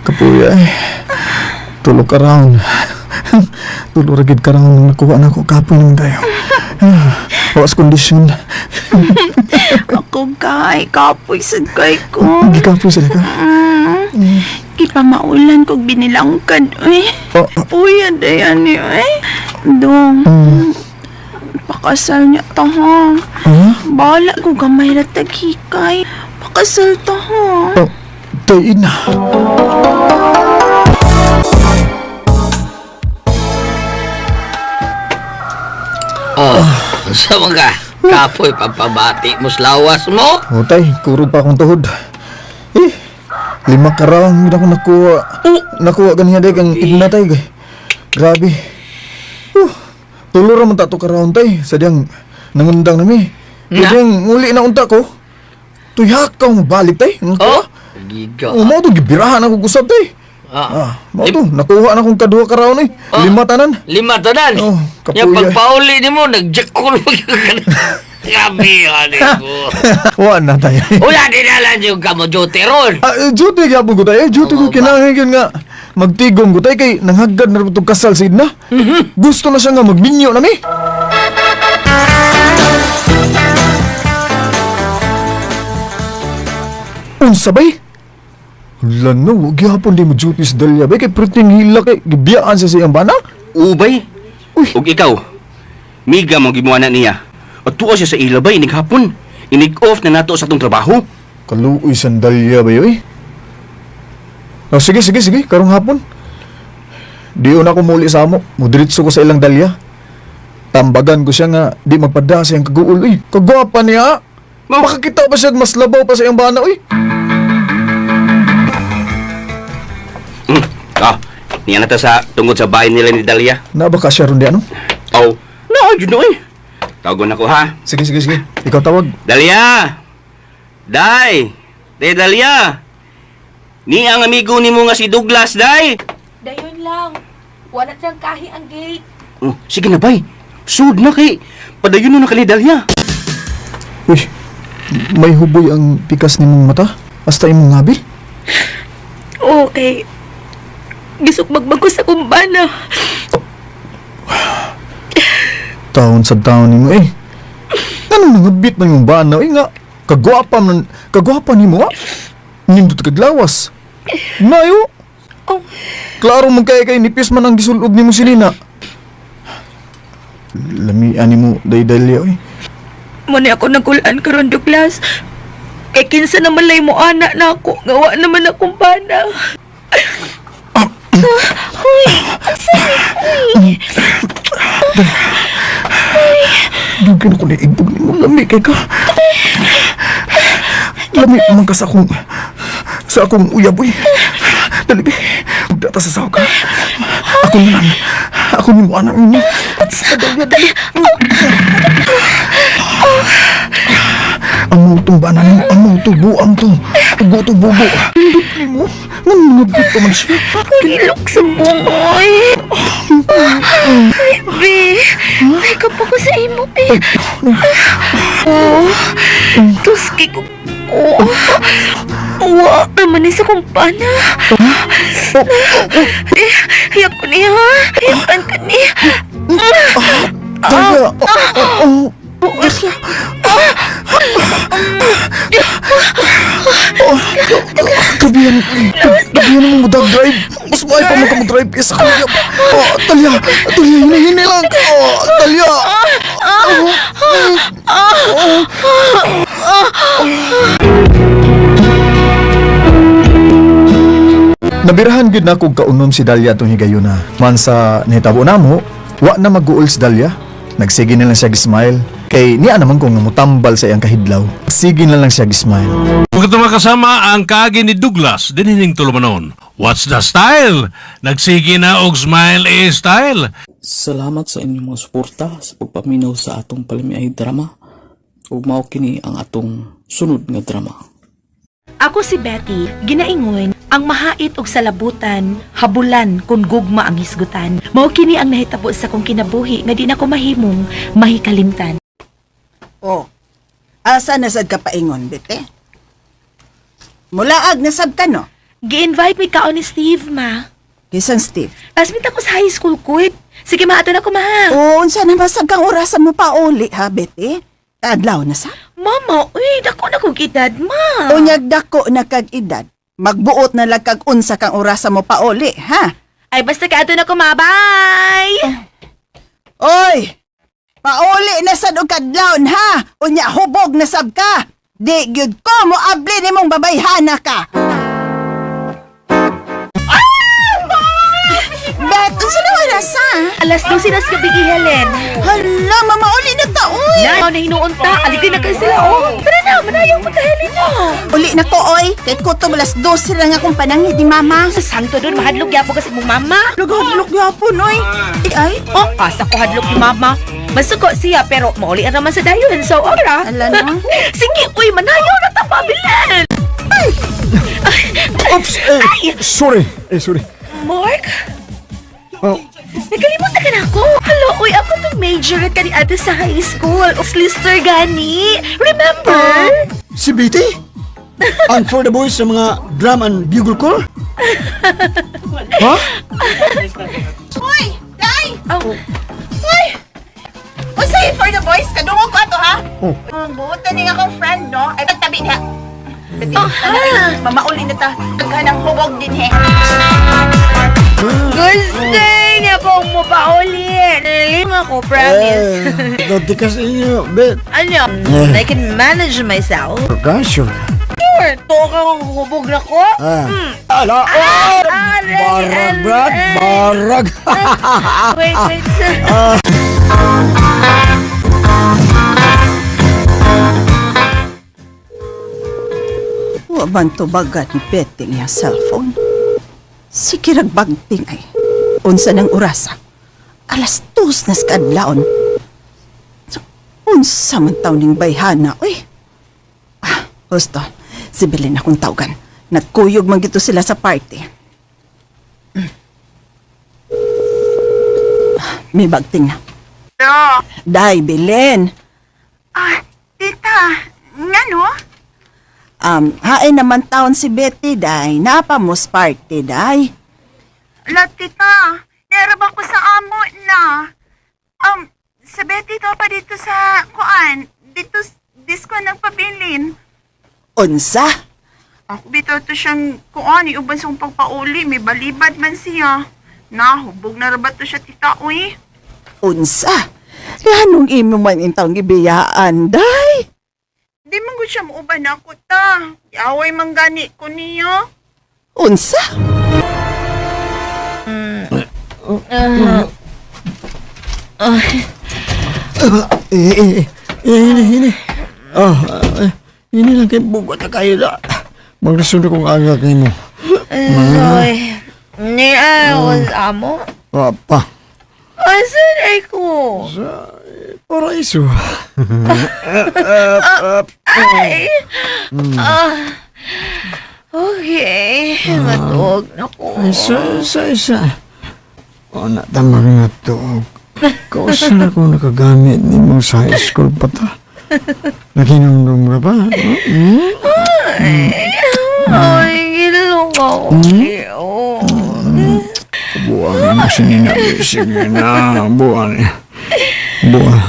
Kapuya eh. Tulog ka raon. Tulog ragid ka raon nang nakuha na ako kapoy ng tayo. Awas kondisyon. Ako kay kapoy sad kay ko. Gikapoy sila ka. Kipa maulan kog binilangkad. Puya dayan ni. Dong. Pakasal niya ta ha. Bala ko gamay na taghikay. Pakasal ta ha. Tayo na. Sa mga kapoy pampabati mo sa lawas mo. O tay, kurog pa akong tuhod. 5 karawang hindi ako nakuha. Nakuha ganyan day kang igna tay. Grabe. Tulo raman tato karawang tay. Sadyang nangundang nami. Sadyang muli na unta ko. Tuyak ka mo balik tay. Giga. Mau to gibirahan ako gusap tay. Mau to nakuha na akong kaduha karawang eh. 5 tanan. 5 tanan? Kapuya. Yung pagpauli ni mo, nagjakul mo yung gabi, ano ko. Wala na tayo. Wala dinalan yung kamo duty ron. Duty gyapon ko tayo. Duty ko kinahanglan yun nga. Magtigom ko tayo kay nanghagad na rin itong kasal sa idna. Gusto na siya nga magminyo na mi. Unsabay? Wala na, huwag gyapon di mo duty sa dalya. Bay, kay priting hila kay gibiyaan sa siyang bana. Ubay. Ug ikaw, miga mo gimuha na niya. At tuwa siya sa ilabay, inig-hapon. Inig-off na nato sa atong trabaho. Kaluoy sandalya ba yoy? Sige, karong hapon. Di una ko muli sa amo. Mudiritso ko sa ilang dalya. Tambagan ko siya nga, di magpada sa iyang kaguol. Uy, kagwapa niya. Makakita pa siya mas labaw pa sa iyang bana, uy. Niya na ta sa tungod sa bahay nila ni Dalia. Nabaka siya ron di ano? Yun na eh. Tawagon ako ha. Sige. Ikaw tawag. Dalia! Day! Dalia! Ni ang amigo ni mo nga si Douglas, Day! Dayon lang. Wala siyang kahi ang gate. Sige na, bay. Sud na kay. Padayon na ka ni Dalia. Uy, may huboy ang pikas ni mong mata. Hasta imong ngabi. Okay. Gisok magbago sa kumbana. Taon sa taon ni mo eh. Ano nangabit na yung bana? Uy nga, kagwapa ni mo ha? Nindot kaglawas. Nayo. Klaro mong kaya nipis man ang gisulog ni mo silina. Lamian ni mo, day-dalya eh. Muna ako nagulaan karon Douglas. Kay kinsa naman lay mo anak na ako. Ngawa naman akong bana. Uy, uy. Dugin ako na igbog ni mo. Lami kay ka. Lami naman ka sa akong uyab uy. Dali be. Magdata sa saw ka. Ako ni mo anak ninyo. Dali. Ang itong banan mo, ang itong buang to. Tubo. Lindot ni mo. Nanungabit pa man siya. Ilok sa bumoy. Be, May kapo ko sa imo, be. Tuski ko. Wa, naman sa kumpana. Hiyak ko niya, ha? Hiyakan ko niya. Dalia! Gabihan mo mag-drive. Mas maay pa mag-drive kaysa kaya. Dalia! Dalia, hini lang. Dalia! Nabirahan gid na kog kaunom si Dalia tong higayuna. Man sa nahitabo namo, wa na mag-uol si Dalia. Nagsige na lang siya gismile. Kay niya naman kung mutambal sa iyang kahidlaw. Sige na lang siya gismile. Pagkatama kasama ang kaagi ni Douglas, dinining tulumanon. What's the style? Nagsige na og smile style. Salamat sa inyong mga suporta sa pagpaminaw sa atong palimiay drama. Ug mao kini ang atong sunod nga drama. Ako si Betty, ginaingon, ang mahait og salabutan, habulan kung gugma ang hisgutan. Mao kini ang nahitabo sa kong kinabuhi nga di na ko mahimong mahikalimtan. Oh, asa nasad ka paingon, bete? Mulaag nasab ka, no? Gi-invite mi kaon ni Steve, ma. Kisan, Steve? Classmate ako sa high school, kud. Sige, ma, ato na ko, ma. Oo, unsa na masag kang orasan mo pa uli, ha, bete? Adlaw na sa? Mama, uy, dako na kong edad, ma. Unyag dako na kag edad. Magbuot na lang kag unsa kang orasan mo pa uli, ha? Ay, basta ka ato na ko, ma. Bye! Oy! Pauli na sad og kadlawon, ha? Unya hubog na sab ka. Di gyud ko mo abli nimong babayhana ka. Bet, unsa na oras, ha? Alas 12 na sa gabi, Helen. Hala, mamauli na ta, uy. Na, na hinuunta. Aligay na kayo sila, oh. Tara na, manayang punta, Helen, oh. Uli na ko, oy. Kay kuto alas 12 lang akong panangit ni mama. Sa santo doon, mahadlok yapo kasi mong mama. Lughadlok yapon, oy. Ay, Oh, asa ko hadlok ni mama. Masuko siya, pero mauli ang naman sa dayon. So, ora. ala no. Sige, uy, manayaw na ta, pabilin. Oops! Sorry! Sorry. Mark? Oh, Nagkalimutan ka na ako. Hello, uy, ako tong major ka ni ate sa high school. O slister gani. Remember? si Betty? Ang for the boys sa mga drum and bugle corps? Ha? Uy, dai. Oh. Uy. Usay for the boys, kadungog ko ato, ha? Oh. Buotan ni akong friend, no? Ay, pagtabi niya. Oh, ha? Mamauli na ta. Daghanang hubog din, he. Gusto niya kong mapauli. Naliling ako, promise. Dati kasi inyo, Bet. Ano? I can manage myself. Sure. Sure, to kang hubog na ko. Ala! Barag, Brad! Barag! Wait. Waban to bagat ni Betting yung cellphone. Sige ragbagting ay. Unsa ng orasa. Alas 2 na skadlaon. Unsa man taw ning bayhana, uy. Gusto, si Belen akong tawgan. Nagkuyog man gito sila sa party. May bagting na. Day, Belen. Tita, nga no? Hain naman taon si Betty, day. Napamos party, day. La, tita, narabang ko sa amo na. Sa Betty to pa dito sa kuan. Dito, disko nagpabilin. Unsa? Ako bito to siyang kuan, iuban sa pagpauli. May balibad man siya. Hubog na rabat to siya, tita, uy. Unsa? Ganong imo man intang gibiyaan, day. Di man ko siya mauban ako, ta. Yaway man gani ko niya. Unsa? Hini. Hini lang kayo bugot na kayo na. Magresundo kong aga kayo mo. Ay, was amo? Apa? Asan ay ko? Paraiso. Ay! Okay, matuog na ko. Isa. O, natamang na to. Kausan ako nakagamit ni mong sa high school pa ta. Nakinumdum ka ba? Ay, gilong ako. Buwan mo sininabi. Sige na, buwan. Buwan.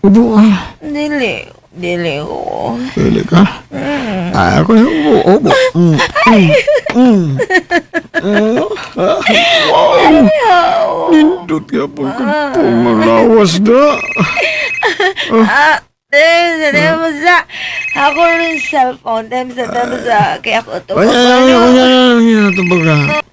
Buwan. Dili ko. Pili ka? Ay, ako yung buo. Wow! Nindot ka po kung pumalawas na. Dili mo sa... Ako rin cellphone. Dili sa... Kaya ako ito. Wala ito baga.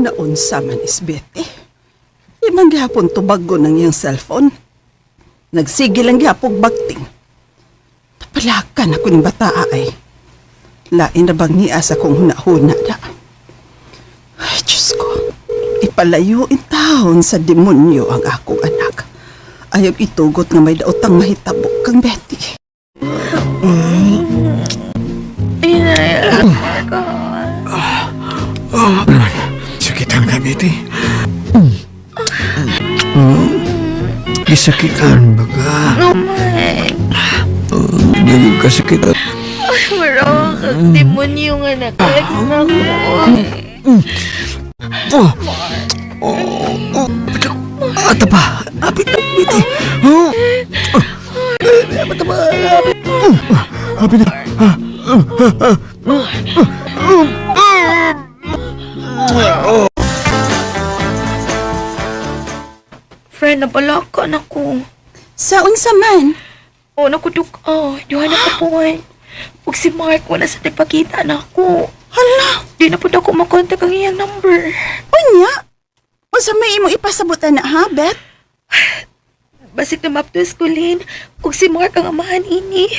Naunsa man is Betty. Imang gihapon tubago ng iyang cellphone. Nagsige lang gihapog bakting. Napalakan ako ng bataa ay. Lain na bang niya sa kong hunahuna na. Ay, Diyos ko. Ipalayo in taon sa demonyo ang akong anak. Ayaw itugot nga may daotang mahitabok kang Betty. Sakit ang Betty. Gisakitan baga. Hindi ka sakitan. Marang kang demonyo nga nakalagin ako. Ata pa. Apit. Apit na. Friend, napalakan ako. Sa unsa man? O, nakuduk. Diyan na kapuan. Huwag si Mark, wala sa nagpakita na ako. Hala! Di na po ako makontak ang iyang number. Unya? Unsa may imo ipasabutan na ha, Bet? Basik na map to eskulin. Huwag si Mark ang amahan ini.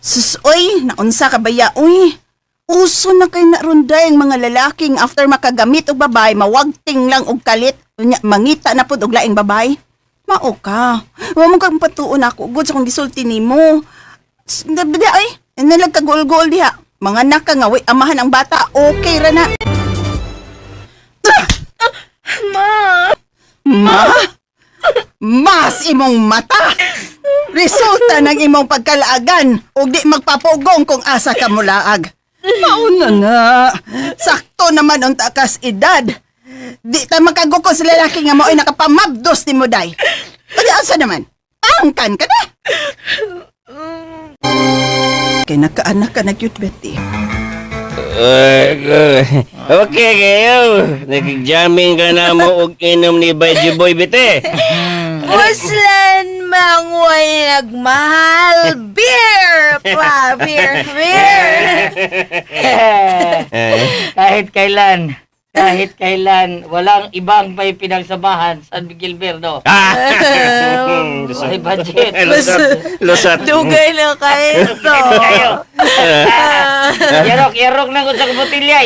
Sus, oy, naunsa ka baya, uy. Uso na kay narunday ang mga lalaking after makagamit og babay, mawagting lang og kalit. Unya, mangita na pud og laing babay. Mao ka. Wa mo kang patuon ako, good sa kong gisulti nimo. Bida ay, nalag ka gol-gol diha. Mga anak ka nga, amahan ang bata, okay ra na. Ma? Mas imong mata! Resulta ng imong pagkalaagan o di magpapugong kung asa ka mulaag. Mauna nga, sakto naman ang takas edad. Di ta makagukos sa lalaki nga mo'y nakapamabdos ni mo, day. Kaya asa naman, angkan ka na. Kaya nakaanak ka na cute, Betty. Okay kayo. Nag-jamming ka na mo og inom ni Baiji Boy Bite. Muslan mangway nagmahal. Beer! Beer! Kahit kailan, walang ibang may pinagsamahan San Miguel Berno. May budget. Lusat. Dugay na kayo ito. Yarok na ko sa kabutilya.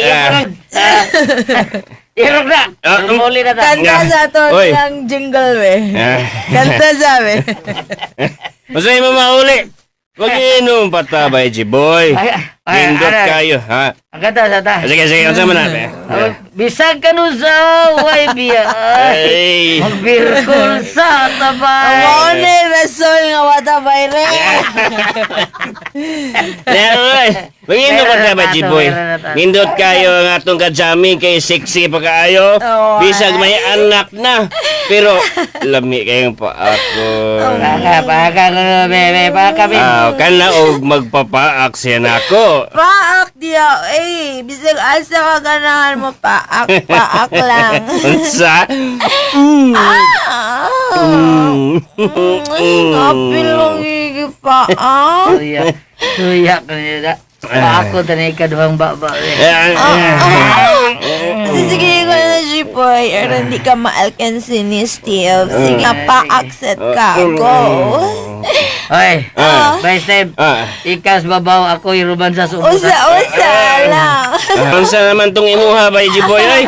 Yarok na. Muli na ta. Kanta sa ito ng jingle, Kanta sabi. Masaya mo mauli. Mag-inom pa ta, Baiji Boy. Hindot kayo, ha? Ang ganda sa ta. Sige, ang sama na. Bisag ka nun sa way biya. Magbirkol sa tabay. Ang na rasol nga watabay rin. Mag-inom pa ta, Baiji Boy. Hindot kayo ang atong kajaming kay sexy pa kaayo. Bisag may anak na. Pero, lami kayong pa ako. Kana og magpapaak siya na ako. Paak diya, bisag asa ka ganahan mo, paak lang. Unsa? Kapil lang igipaak. Suyak ka niya. Ako tanay ka doang baba. Sige ko na si Boy, hindi ka ma-alcansin ni Steve. Sige, pa-accept ka. Go. Oy, by step. Ikas babaw ako iruban sa subukan. Usa lang. Unsa naman tong imuha, Baiji Boy, ay?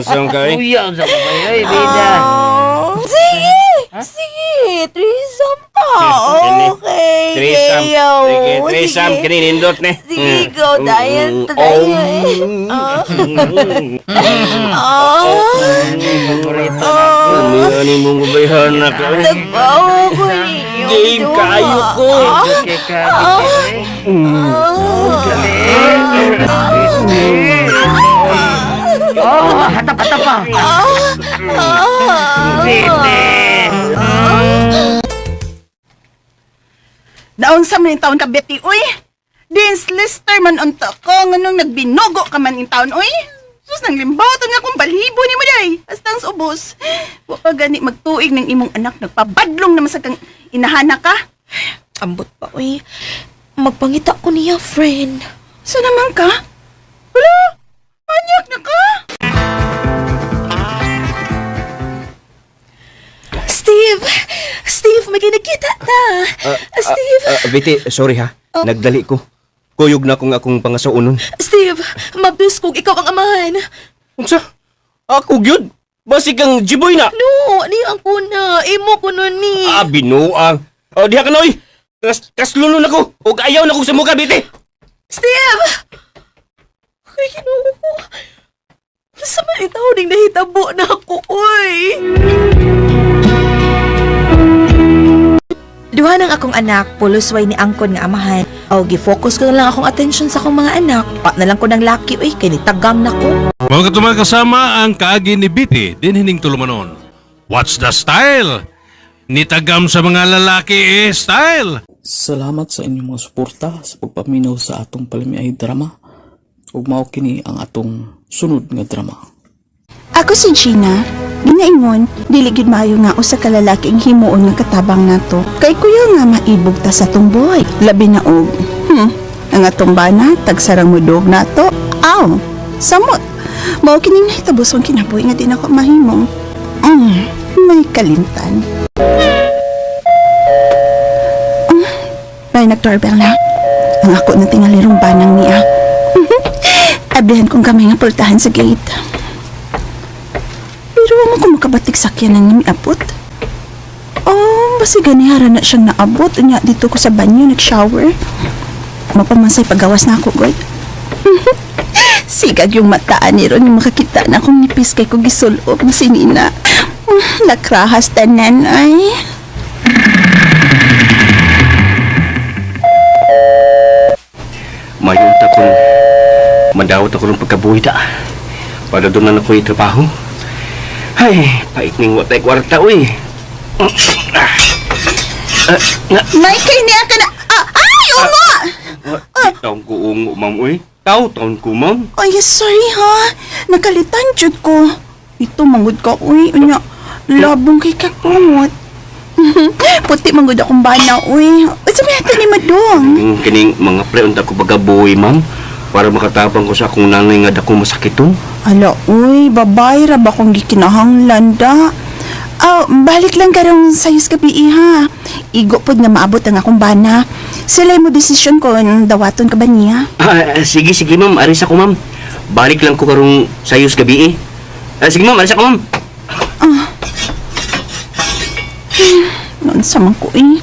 Saan ka, Uya, unsa ka ba? Ay, bida. Sige, threesome pa. Okay. Trisam. Ayaw. Sige, Trisam. Sige. Kininindot ne. Sige, go, dayan. Ano mong gubayhan na ka? Nagbawa ko ninyo. Game kayo ko. Hatap pa. Daon sa man yung taon ka, Betty, uy. Dins lister man unta ko, nganong nagbinogo ka man yung taon, uy. Sus, nang limbawatan nga kung balibo ni mo, day. Hastang sa ubos. Wa pa gani magtuig ng imong anak, nagpabadlong naman sa kang inahana ka. Ambot pa, uy. Magpangita ko niya, friend. Sa naman ka? Wala, manyak na ka. Steve! Steve, may kinakita ta! Steve! Biti, sorry ha. Nagdali ko. Kuyog na kung akong pangasaunon. Steve, mabdus kong ikaw ang amahan. Unsa? Ako gyud. Basi kang jiboy na. No, di ang kuna. Imo ko nun ni. Binuang. Diha ka na, oy. Kaslulon ako. O ayaw na ko sa mukha, Biti. Steve! Ay, kinuha ko. Sa malitaw ding nahitabo na ako, uy. Duha ng akong anak, pulusway ni angkon nga amahan. O, gifocus ko na lang akong atensyon sa akong mga anak. Pa na lang ko ng laki, uy, kay nitagam na ko. Mga katumang kasama ang kaagi ni Biti din hining tulumanon. What's the style? Nitagam sa mga lalaki style. Salamat sa inyong mga suporta sa pagpaminaw sa atong palimiay drama. Ug mao kini ang atong sunod nga drama. Ako si Gina. Ginaingon, dili gid maayo nga usa ka lalaking himuon nga katabang nato. Kay kuya nga maibog ta sa tong buhay. Labi na og. Ang atong bana tagsarang mudog nato. Aw, samot. Mao kining nahitabos ang kinabuhi nga di na ko mahimong. May kalimtan. May nag-doorbell na. Ang ako na tingalirong banang niya. Ablihan kong kamay nga pultahan sa gate. Pero mo ko makabatik sakyan ng miabot. Oh, basi ganihara na siyang naabot. Unya, dito ko sa banyo, nag-shower. Mapamansay pagawas na ako, God. Sigag yung mataan ni Ron yung makakita na akong nipis kay ko gisulop na sinina. Nakrahas tanan ay. Mayon ta kung madawat ako ng pagkabuhi da. Para doon na ako itrabaho. Ay, paikning watay kwarta, uy. May kay niya ka na. Ay, uma! Taon ko ungo, ma'am, uy. Taon ko, ma'am. Ay, sorry ha. Nakalitan jud ko. Ito, mangod ka, uy. Unya, labong kay kakumot. Puti manggod akong bana, uy. Sabi natin ni Madong. Kining mga pre-unta ko bagabuhi, ma'am. Para makatabang ko sa akong nanay nga dako masakiton. Ala, uy, babay ra ba kung gikinahanglan da? Balik lang karong sayos gabi, ha? Igo pod nga maabot ang akong bana. Sila mo desisyon ko dawaton ka ba niya? Sige, ma'am. Aris ako, ma'am. Balik lang ko karong sayos gabi, sige, ma'am. Aris ako, ma'am. Noon sa man ko, eh.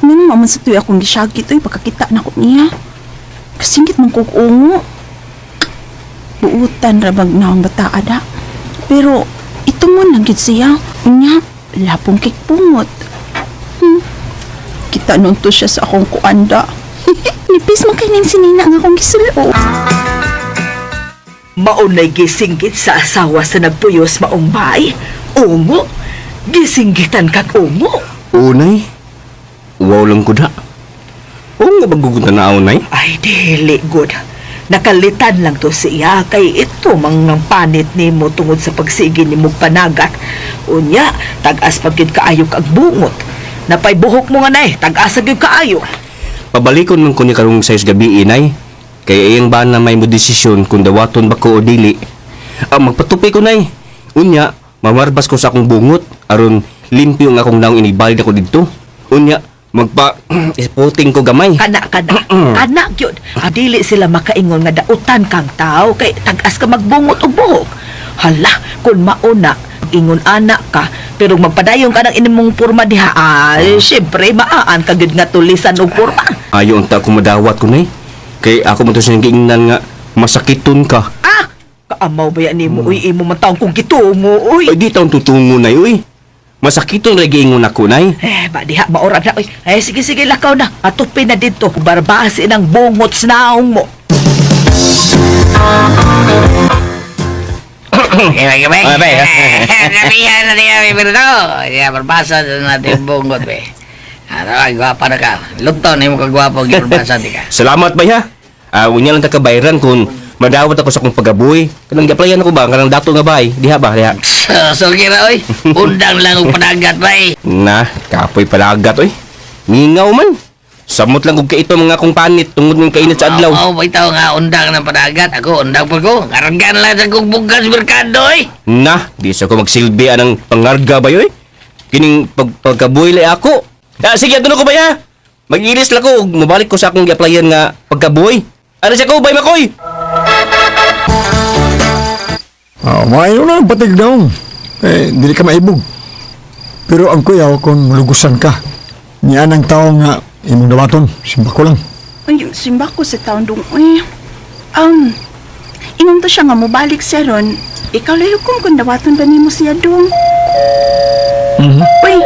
Ngayon maman sa tuyo akong gisyagit, pagkakita na ko niya. Kasingit mong kukungo. Buutan rabag na ang bata ada. Pero ito mo nagit siya. Unya, lapong kikpungot. Kita nun to siya sa akong kuanda. Nipis mo kayo ng sinina ang akong gisulo. Maunay gisingkit sa asawa sa nagpuyos maong bay. Ungo, gisinggitan kag ungo. Unay? Wow lang ko da. Oo nga bagugunta na unay? Ay, dili, good. Nakalitan lang to siya kay ito mang nang panit ni mo tungod sa pagsigi ni mo panagat. Unya, tag-as pagkid kaayo kag bungot. Napay buhok mo nga nay, tag-asa gyud kaayo. Pabalikon man ko ni karong sayos gabi, inay. Kaya iyang ba na may mo desisyon kung dawaton ba ko o dili. Magpatupi ko, nay. Unya, mamarbas ko sa akong bungot. Aron, limpyo ang akong naong inibalik ako dito. Unya, isputing ko gamay. Kana. Kana, gyud. Dili sila makaingon nga dautan kang tao kay tag-as ka magbungot og buhok. Hala, kung mauna, ingon anak ka, Pero magpadayon ka ng inimong porma diha, syempre, maaan ka gid nga tulisan og porma. Ayaw unta ko madawat ko na Kay ako mo to siyang giingnan nga masakiton ka. Kaamaw ba yan nimo, uy, imo man taong kong kitungo, uy. Ay, di taong tutungo na uy. Masakiton rin giingon ako na Ba diha, maoran na, uy. Sige, lakaw na. Atupin na dito, barbasi ng bungot snaong mo. Gabihan na niya, may birdo. Barbasa na natin bungot, be. Gwapa na ka. Lugto na yung kagwapo, barbasa di ka. Salamat ba ya? Unya lang ta kabayaran kung madawat ako sa kong pagaboy. Kanang giaplayan ako ba? Kanang dato nga bay. Diha ba? Diha. So, kira, oy. Undang lang ang panagat, bay. Na, kapoy palagat oy. Mingaw man. Samot lang kung kaito mga kong panit tungod ng kainit sa adlaw. Bitaw nga undang ng panagat. Ako, undang pa ko. Kargan lang sa kong bugas merkado, oy. Na, di sa ko magsilbi anang pangarga ba yoy? Kining pagkaboy lay ako. Sige, tuno ko ba ya? Mag-ilis lang ko. Mabalik ko sa akong giaplayan nga pagkaboy. Ano siya ko, bay makoy? Maayo na ang patig daw. Dili ka maibog. Pero ang kuyaw kung lugusan ka. Niyan ang tao nga imong dawaton. Simba ko lang. Ay, simba ko sa taon dong, uy. Inong to siya nga mobalik siya ron. Ikaw layo kung dawaton ba ni mo siya dong? Uy,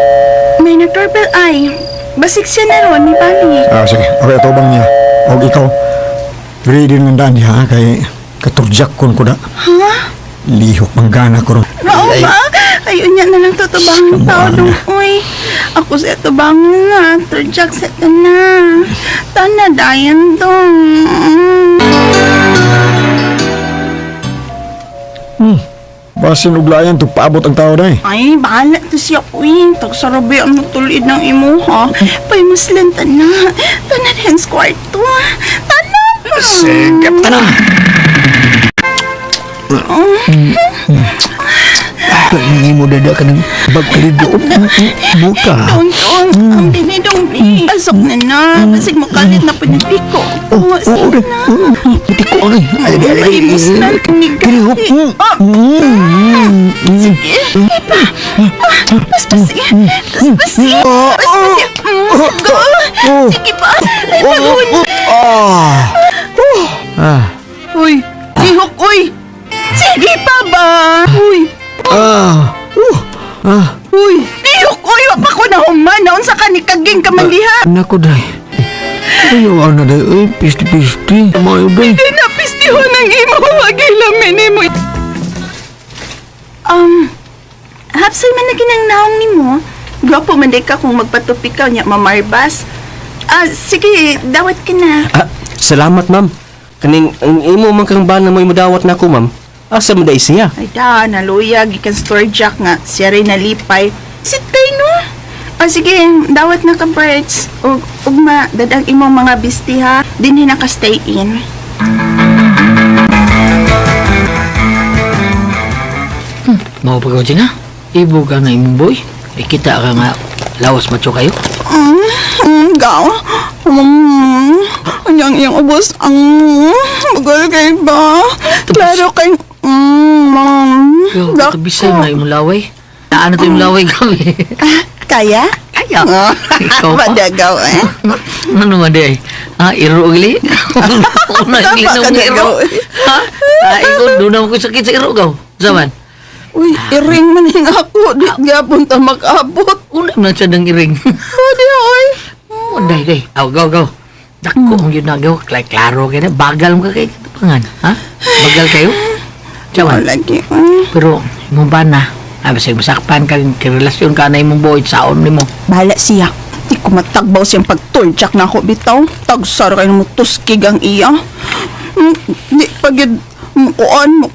may nag-doorbell ay. Basik siya na ron, ni balik. Sige. Okay, ito bang niya. O ikaw, ready ng daan niya, kay katurjak kon ko na. Ha? Lihok manggana ko ron. Oo ba? Ayun niya na lang tutubang ng tao dong, uy. Ako sa itubang na, turjak sa ito na. Tana, dayan dong. Basin uglayan, paabot ang tao na Ay, bahala to siya, uy. Tagsarabi ang nagtulid ng imo, ha? Pay maslan, tana. Tana na yung kwarto. Tana pa. Sigap, tana. Hindi mo dada ka ng bagkalido. Buka. Tong, ang dinidong ni. Pasok na. Pasig makalit na pinipiko. Oo, sige na. Pitiko ano Ay, maslan kang nigali. Sige. Ipa. Paspasi. Paspasi. Paspasi. Go. Sige pa. Ay, pagod. Uy, ihok, uy. Sige pa ba? Uy. Uy, ihok, uy. Wap ako na human. Naon sa kanikaging kamandiha. Nako, day. Ayaw na, day. Ay, pisti-pisti. Amayo, day. Hindi na pistiho ng imo. Magilamin ni mo. Hapsay man na ginang naong ni mo. Gwapo man day ka kung magpatupi ka niya, mamarbas. Sige, dawat ka na. Salamat, ma'am. Kaning ang imo man kang bana mo imudawat na ako, ma'am. Asa mo day siya? Ay da, naluyag. Ikan store jack nga. Siya rin nalipay. Sit kayo, no? Sige, dawat na ka, birds. Ugma, dadang imong mga bisti, ha? Dinhi na ka stay in. Mau pagawin nga? Ibo ka na imong boy. Kita ka nga lawas macho kayo. Gaw. Anyang iyang ubos ang bagal kayo ba? Klaro kayo. Yo, katabisa na imong laway. Naano to imong laway kami? Kaya? Kaya. Ikaw pa? Madagaw, eh? Ano man day? Iro uli? Una ili na mong iro? Ikaw, doon naman ko sakit sa iro gaw. Zaman? Uy, iring man yung ako. Di gapon ta mag-abot. Una man siya ng iring. Di, oy. Day. Gaw. Dako ang yun na gaw. Klaro kayo na. Bagal mo ka kayo. Pangan, ha? Bagal kayo? Zaman? Lagi. Pero, mo ba na? Abasay masakpan ka, relasyon ka na imong boy, saon ni mo. Bahala siya. Di ko matagbaw siyang pagtultsak na ako bitaw. Tagsar kayo mo tuskig ang iya. Di pagid kuan mo.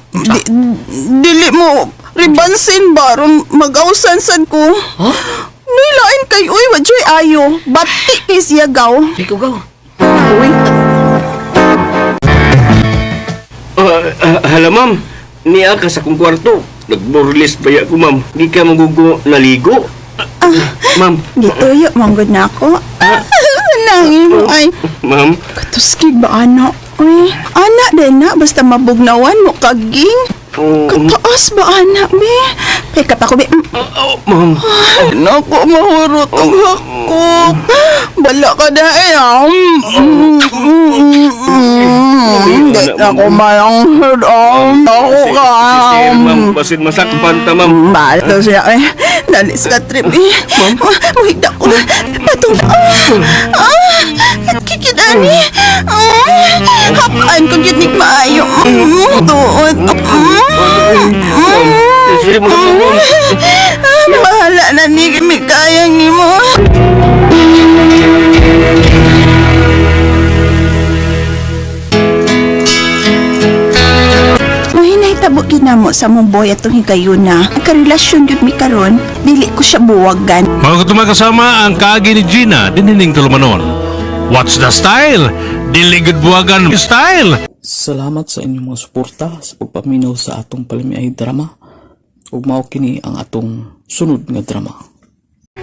Dili mo ribansin ba ron mag-awsan sad ko. Huh? Nilain kay uy, wadyoy ayo. Bati kay siya gaw. Ikaw gaw. Uy. Hala, ma'am. Niya ka sa kong kwarto. Nagborlis ba ko, ma'am? Di ka magugo naligo? Ma'am. Gituyo, manggod na ako. Nangin mo ay. Ma'am. Katuskig ba, anak? Uy, anak din na. Basta mabugnawan mo kaging. Kataas ba, anak, be? Hikap ako, be. Ma'am. Naku, mahurot ang hakot. Bala ka na Hindi ako malanghod. Ako ka. Ma'am, basin masakpan ta, ma'am. Bala siya Dalis ka, trip Muhigda ko. Patong kikidani. Hapaan ko dyan ni maayo. Tuot. Bahala na ni kami kayang mo. Mahitabo ginamo sa mong boy atong higayuna. Karelasyon yun mi karon, dili ko siya buwagan. Mga kasama ang kaagi ni Gina, dinining tulumanon. What's the style? Dili gud buwagan style. Salamat sa inyong mga suporta sa pagpaminaw sa atong palimiay drama. Ug mao kini ang atong sunod nga drama.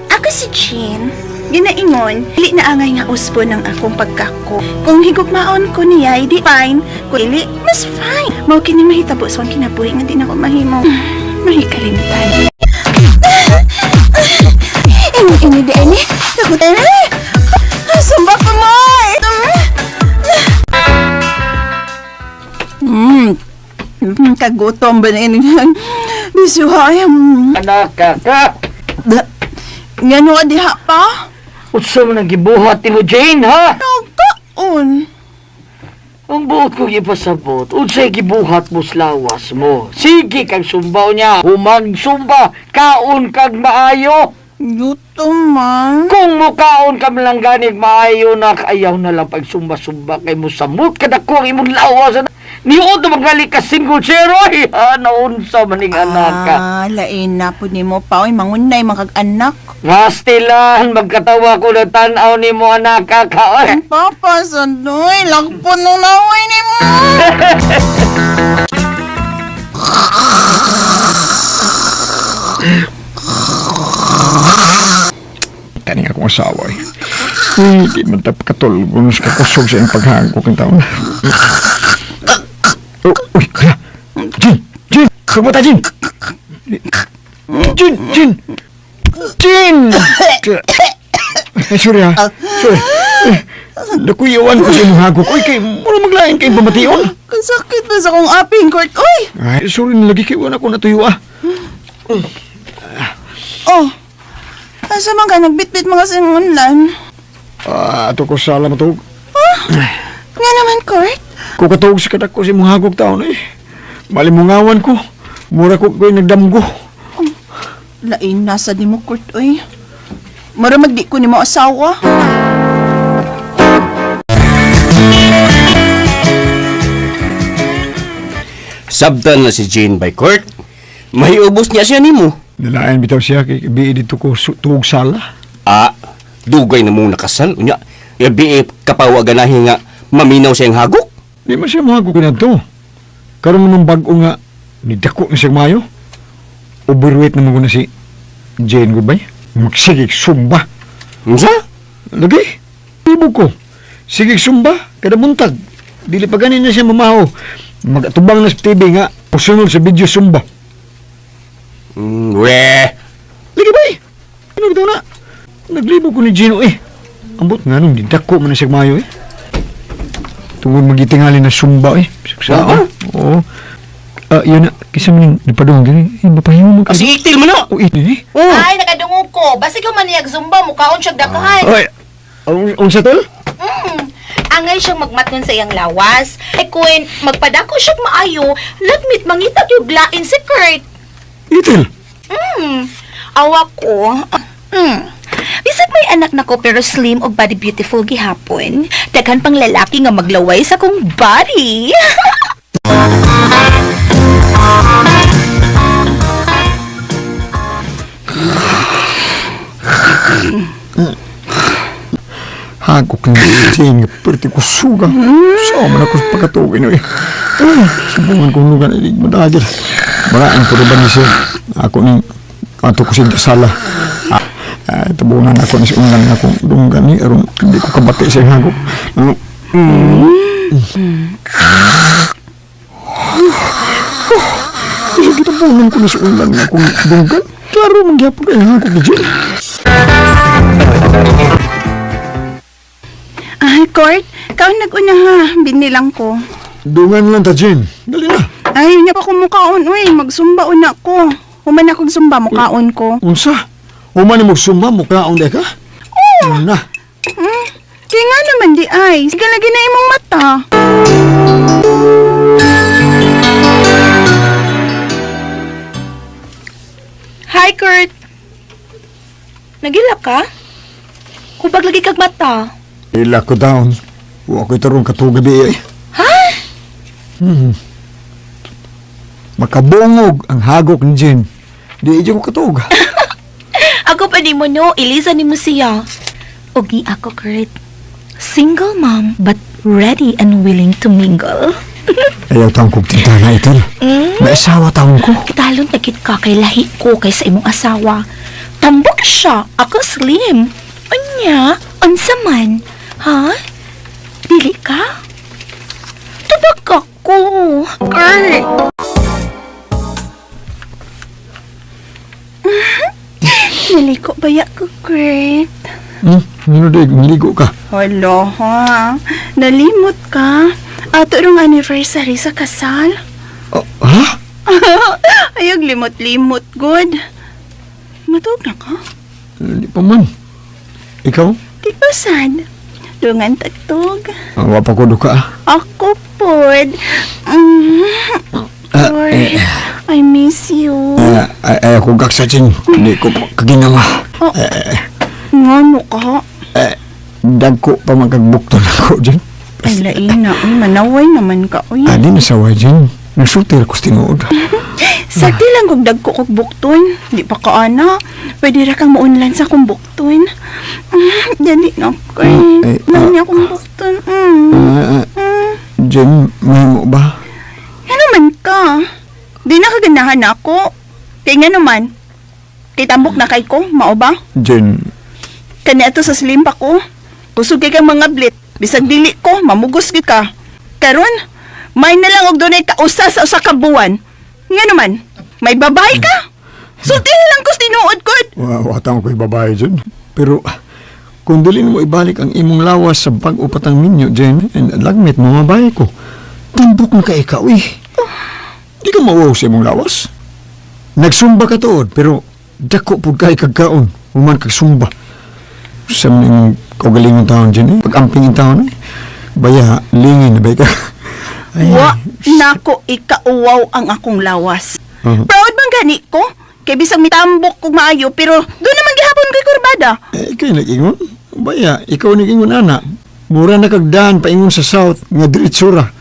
Ako si Jean. Ginaingon, dili na angay nga uspo ng akong pagkako. Kung higugmaon ko niya, di fine. Kung dili, mas fine. Mao kini mahitabo sa kinabuhi nga di na ko mahimo. Mahikalimtan. Ini di ini. Takot Sumba pa mo! Kagutom ba na ini? Bisuhay. Anak ka. Ngano ka diha pa? Utsa mo nang gibuhat ni mo, Jane, ha? Nagkaon. Ang buot ko ipasabot, unsay gibuhat mo lawas mo. Sige kang sumbaw niya. Humag sumba, kaon kag maayo. Gutom man. Kung mukaon ka lang ganig maayo na ayaw na lang pagsumba-sumba kay mo samot kadako ang imong lawas. Niyo to magali ka single cheroy. Naunsa maning anak ka. Lain na po ni mo pa. Mangunay makag-anak. Rastilan, magkatawa ko na tanaw ni mo anak ka. Papa, sandoy. Lagpon nung naway ni mo. Kaning akong asawa eh. Hindi man tayo katulog sa kakusog sa iyong paghangkok ng taon. Uy, kaya! Jin! Kumata, Jin! Jin! Sorry ha. Sorry. Nakuyawan ko sa iyong hagok. Uy, kayo, mula maglayan kayong pamation. Kasakit na sa kong aping court. Uy! Ay, sorry na lagi kayo ako natuyo ah. Oh! Asa man ka nagbitbit mga sinunlan? Ato ko sala matug. Nga naman, Court? Kung katawag sa kadak ko si mong hagok taon eh. Malimungawan ko. Mura ko ko'y nagdamgo. Lain nasa di mo, Court, oy. Mura magdi ko ni mo asawa. Sabtan na si Jane by court. May ubos niya siya nimo. Nalayan bitaw siya kay bi'i dito ko tuog sala. Dugay na mong nakasal. Unya, bi'i kapawaganahin nga maminaw siyang hagok. Di man siya mahagok na to. Karoon naman bago nga nidako na siyang mayo. Overweight naman ko na si Jane Gubay. Magsigig sumba. Unsa? Lagi. Ibog ko. Sigig sumba. Kada muntag. Dili pa ganin na siya mamaho. Magatubang na sa TV nga. Usunod sa video sumba. Weh. Lagi ba eh? Ano ito na? Naglibog ko ni Gino eh. Ambot nga nung didako man na siya mayo eh. Tungod magitingali na sumba eh. Saksa. Oo. Yun na. Kisa mo yung napadong din eh. Mapahimu mo ka. Kasi itil mo na. O itil eh. Ay, nakadungog ko. Basi ko maniyag zumba, mukhaon siyang dakahan. Ay. Ang sa tol? Angay siyang magmatnon sa iyang lawas. Ay kung magpadako siyang maayo, lagmit mangitag yung lain si Kurt. Itil? Awa ko. Bisag may anak na ko pero slim o body beautiful gihapon. Daghan pang lalaki nga maglaway sa kong body. Hagok na ting perti ko suga. Sama na ko sa pagkatugin eh. Sabungan kong lugan ay madagil. Maraan ko ba ni siya? Ako ni ato ko siya sala. Tabunan ako ni siya unang akong lunggan ni aron hindi ko kabati siya hagok. Kasi gitapunan ko na sa ulan nga akong dunggan. Klaro, mangyapon kayo hangkog ni Jen. Court, kaon nag-una ha. Binilang ko. Dungan lang ta, Jen. Dali na. Ay, niya pa ko mukaon. Uy, magsumba una ko. Human akong sumba, mukaon ko. Unsa? Human ni mo sumba, mukaon di ka? Oo. Na. Kaya nga naman di ay. Sige lagi na imong mata. Hi, Kurt. Nagilak ka? Kubag lagi kag mata. Ila ko down. Huwag ko'y tarong katugabi ay. Ha? Makabungog ang hagok ni Jen. Di ko katuga. Ako pa di mo no, ilisa ni mo siya. Ugi ako, Kurt. Single mom, but ready and willing to mingle. Ayaw taong kong tintana ito. May asawa taong ko. Talon tagit ka kay lahi ko kaysa imong asawa. Tambok siya, ako slim. Anya, unsa man? Ha? Dili ka? Tubag ako, Kurt. Naliko ba ya ko, Kurt? Ano dig, maligo ka? Hala ha. Nalimot ka. Ato rong anniversary sa kasal. Ha? Ayog limot-limot, good. Matug na ka? Hindi pa man. Ikaw? Di ba sad? Dungan tagtog. Wapa ko duka. Ako pod. Sorry. I miss you. Ay ako gaksa Jen. Hindi ko kaginawa. Ngano ka? Dagko pa magkagbukto na ako Jen. Ay lain na. Manaway naman ka. Uy. Adi na saway Jen. Nagsulti ako sa tinuod. Sakti lang kung dagko kog bukton. Di pa ka ana. Pwede ra kang maunlan sa kong bukton. Dali na ko. Nani akong bukton. Jen, may mo ba? Ano man ka? Di na kaganahan ako. Kaya nga naman. Kay tambok na kay ko. Mao ba? Jen. Kani ato sa slim pa ko. Kusog kay kang mga blit. Bisag dili ko, mamugos gid ka. Karon, may na lang og dunay kausa sa usa ka buwan. Nga naman, may babae ka. Sulti lang ko tinuod ko. Watang ko'y babae Jen. Pero, kung dalhin mo ibalik ang imong lawas sa pag-upatang minyo, Jen, and lagmit mo mabahay ko, tambok na ka ikaw eh. Di ka mawaw sa imong lawas. Nagsumba ka tood, pero dako po kay kagkaon, human kagsumba. Sa mga kaugalingon taon Jen eh, pag-amping taon eh. Baya, lingin na ba ka? Wa, nako ikauwaw ang akong lawas. Proud bang gani ko? Kay bisang mitambok kong maayo, pero doon naman gihapon ko'y kurbada. Ikaw nag-ingon? Baya, ikaw nag-ingon ana. Mura na kagdaan paingon sa south, nga diritsura.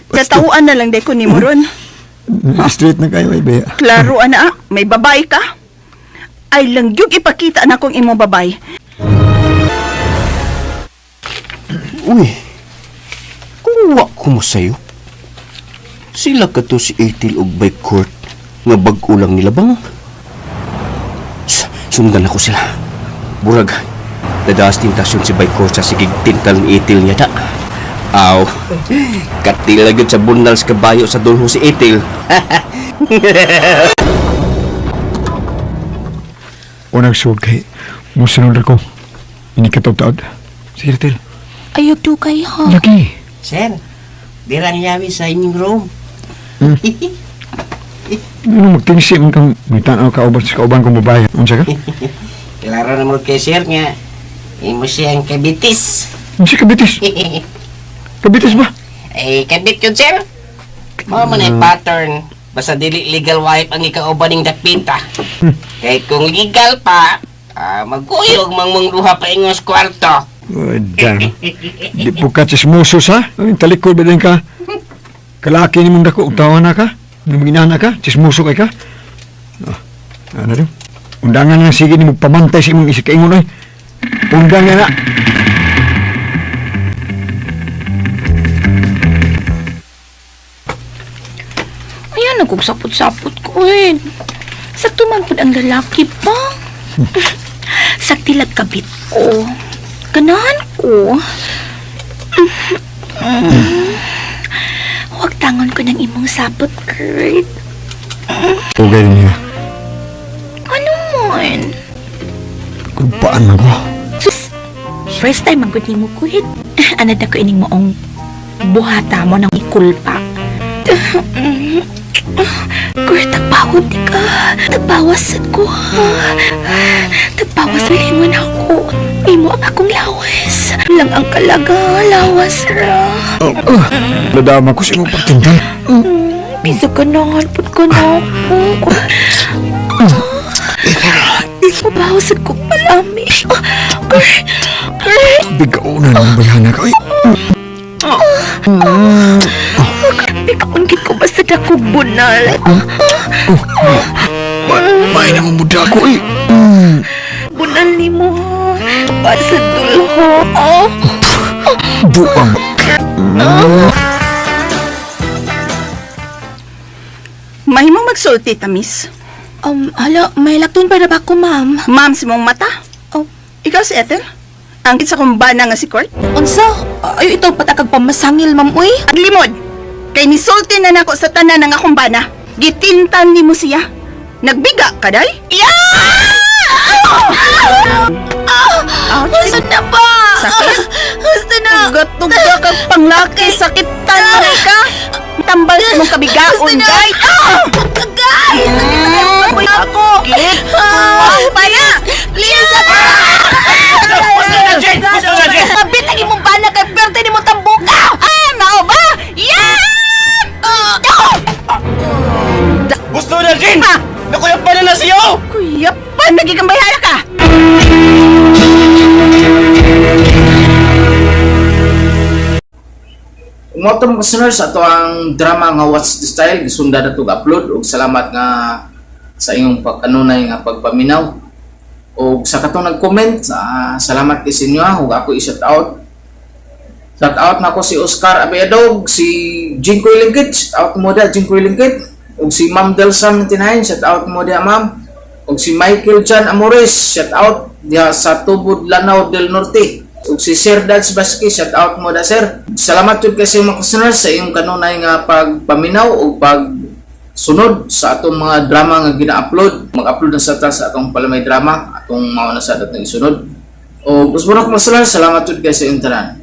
Katauan na lang day ko ni mo ron. Straight na kayo ay baya. Klaro ana, may babae ka? Ay lang yung ipakita na kong imong babae. Uy, kuwa ko mo sa'yo. Sila ka to si Ethel og by court nga bag-o lang nila bang? Sundan ako sila. Burag, nadaas tintasyon si by court sa sigig tintal ni Ethel niya da. Aw, katila gyud sa bundals kabayo sa dulho si Ethel. O nagsuod kay, musunod ako. Ini katog-taod. Sige, Ethel. Ayog do kay ha. Lagi. Sir, dirang yawi sa inyong room. Ano magtingsi man kang may tanaw ka sa kauban kong babae. Unsa ka? Klaro na mo kay sir nga, imo siyang kabitis. Unsa kabitis? Kabitis ba? Eh, kabit yun, sir. Mao man ay pattern. Basta dili legal wife ang ikaubaning dapita. Kay kung legal pa, magkuyog mang duha pa ingos kwarto. Wadan. Di po ka chismosos ha? Ay, talikod ba din ka? Kalaki ni mong dako, utawa na ka? Naminana ka? Chismoso kay ka? Ano rin? Undangan nga sige ni magpamantay sa imong isi kaingon ay. Undangan na. Ayan, nagugsapot-sapot ko eh. Sakto man po ang lalaki pa. Saktilag kabit ko. Ganahan ko. Huwag tangon ko ng imo imong sapot, Kurt. Ugay niya. Ano man? Kulpaan man ko. Sus, first time ang gudi mo, Kurt. Anad ako ining moong buhata mo ng ikulpa. Kurt, tagpawad di ka. Tagbawas ko, ha. Tagbawas malingon ako. Imo ang akong lawas. Lang ang kalaga, lawas ra. Nadama ko sa imong pagtindan. Bisa ka na, halpot ka na ako. Mabawasan ko palami. Kurt! Bigaunan ang bayana ka. Bikaon gid ko basta dakog bunal. May naman muda ko eh. Bunal ni mo. Basta dulho. Buang. Mahimong magsulti, Tamis. Hala, may lakton para ba ko, ma'am? Ma'am, si mong mata. Oh. Ikaw si Ethel? Ang kitsa kong bana nga si Court? Unsa? Ay, ito patakag pamasangil, ma'am, uy. Aglimod! Kay nisulti na nako sa tanan ng akong bana. Gitintan ni mo siya. Nagbiga ka, day? Gusto na ba? Sakit? Gusto na. Gatugga kang panglaki, sakitan na ka. Tambal sa mong kabigaon, day. Agay! Uy, ako! Baya! Please! Mabit lagi mong bana kay perte ni mo tambuka! Mao ba? Yeah! Gusto na, Jin! Nakuyap pa na siyo! Kuya pa, nagiging bayara ka! Umato mga listeners, ato ang drama nga What's the Style, gisunda na ito upload ug salamat nga sa inyong pagkanunay nga pagpaminaw. O sa katong nag-comment, salamat kay sinyo ug ako i-shout out. Shout out na ko si Oscar Abiadog, si Jinkoy Lingkit, shout out mo da Jinkoy Lingkit, ug si Ma'am Delsan 99, shout out mo da ma'am. Ug si Michael Jan Amores, shout out diha sa Tubod Lanao del Norte. Ug si Sir Dads Baski, shout out mo da sir. Salamat jud kasi mga listeners sa iyong kanunay nga pagpaminaw ug pagsunod sa atong mga drama nga gina-upload. Mag-upload na sa atong palamay drama, atong mao na sa datong isunod. O gusto na ko mga listeners, salamat jud kasi sa iyong tanan.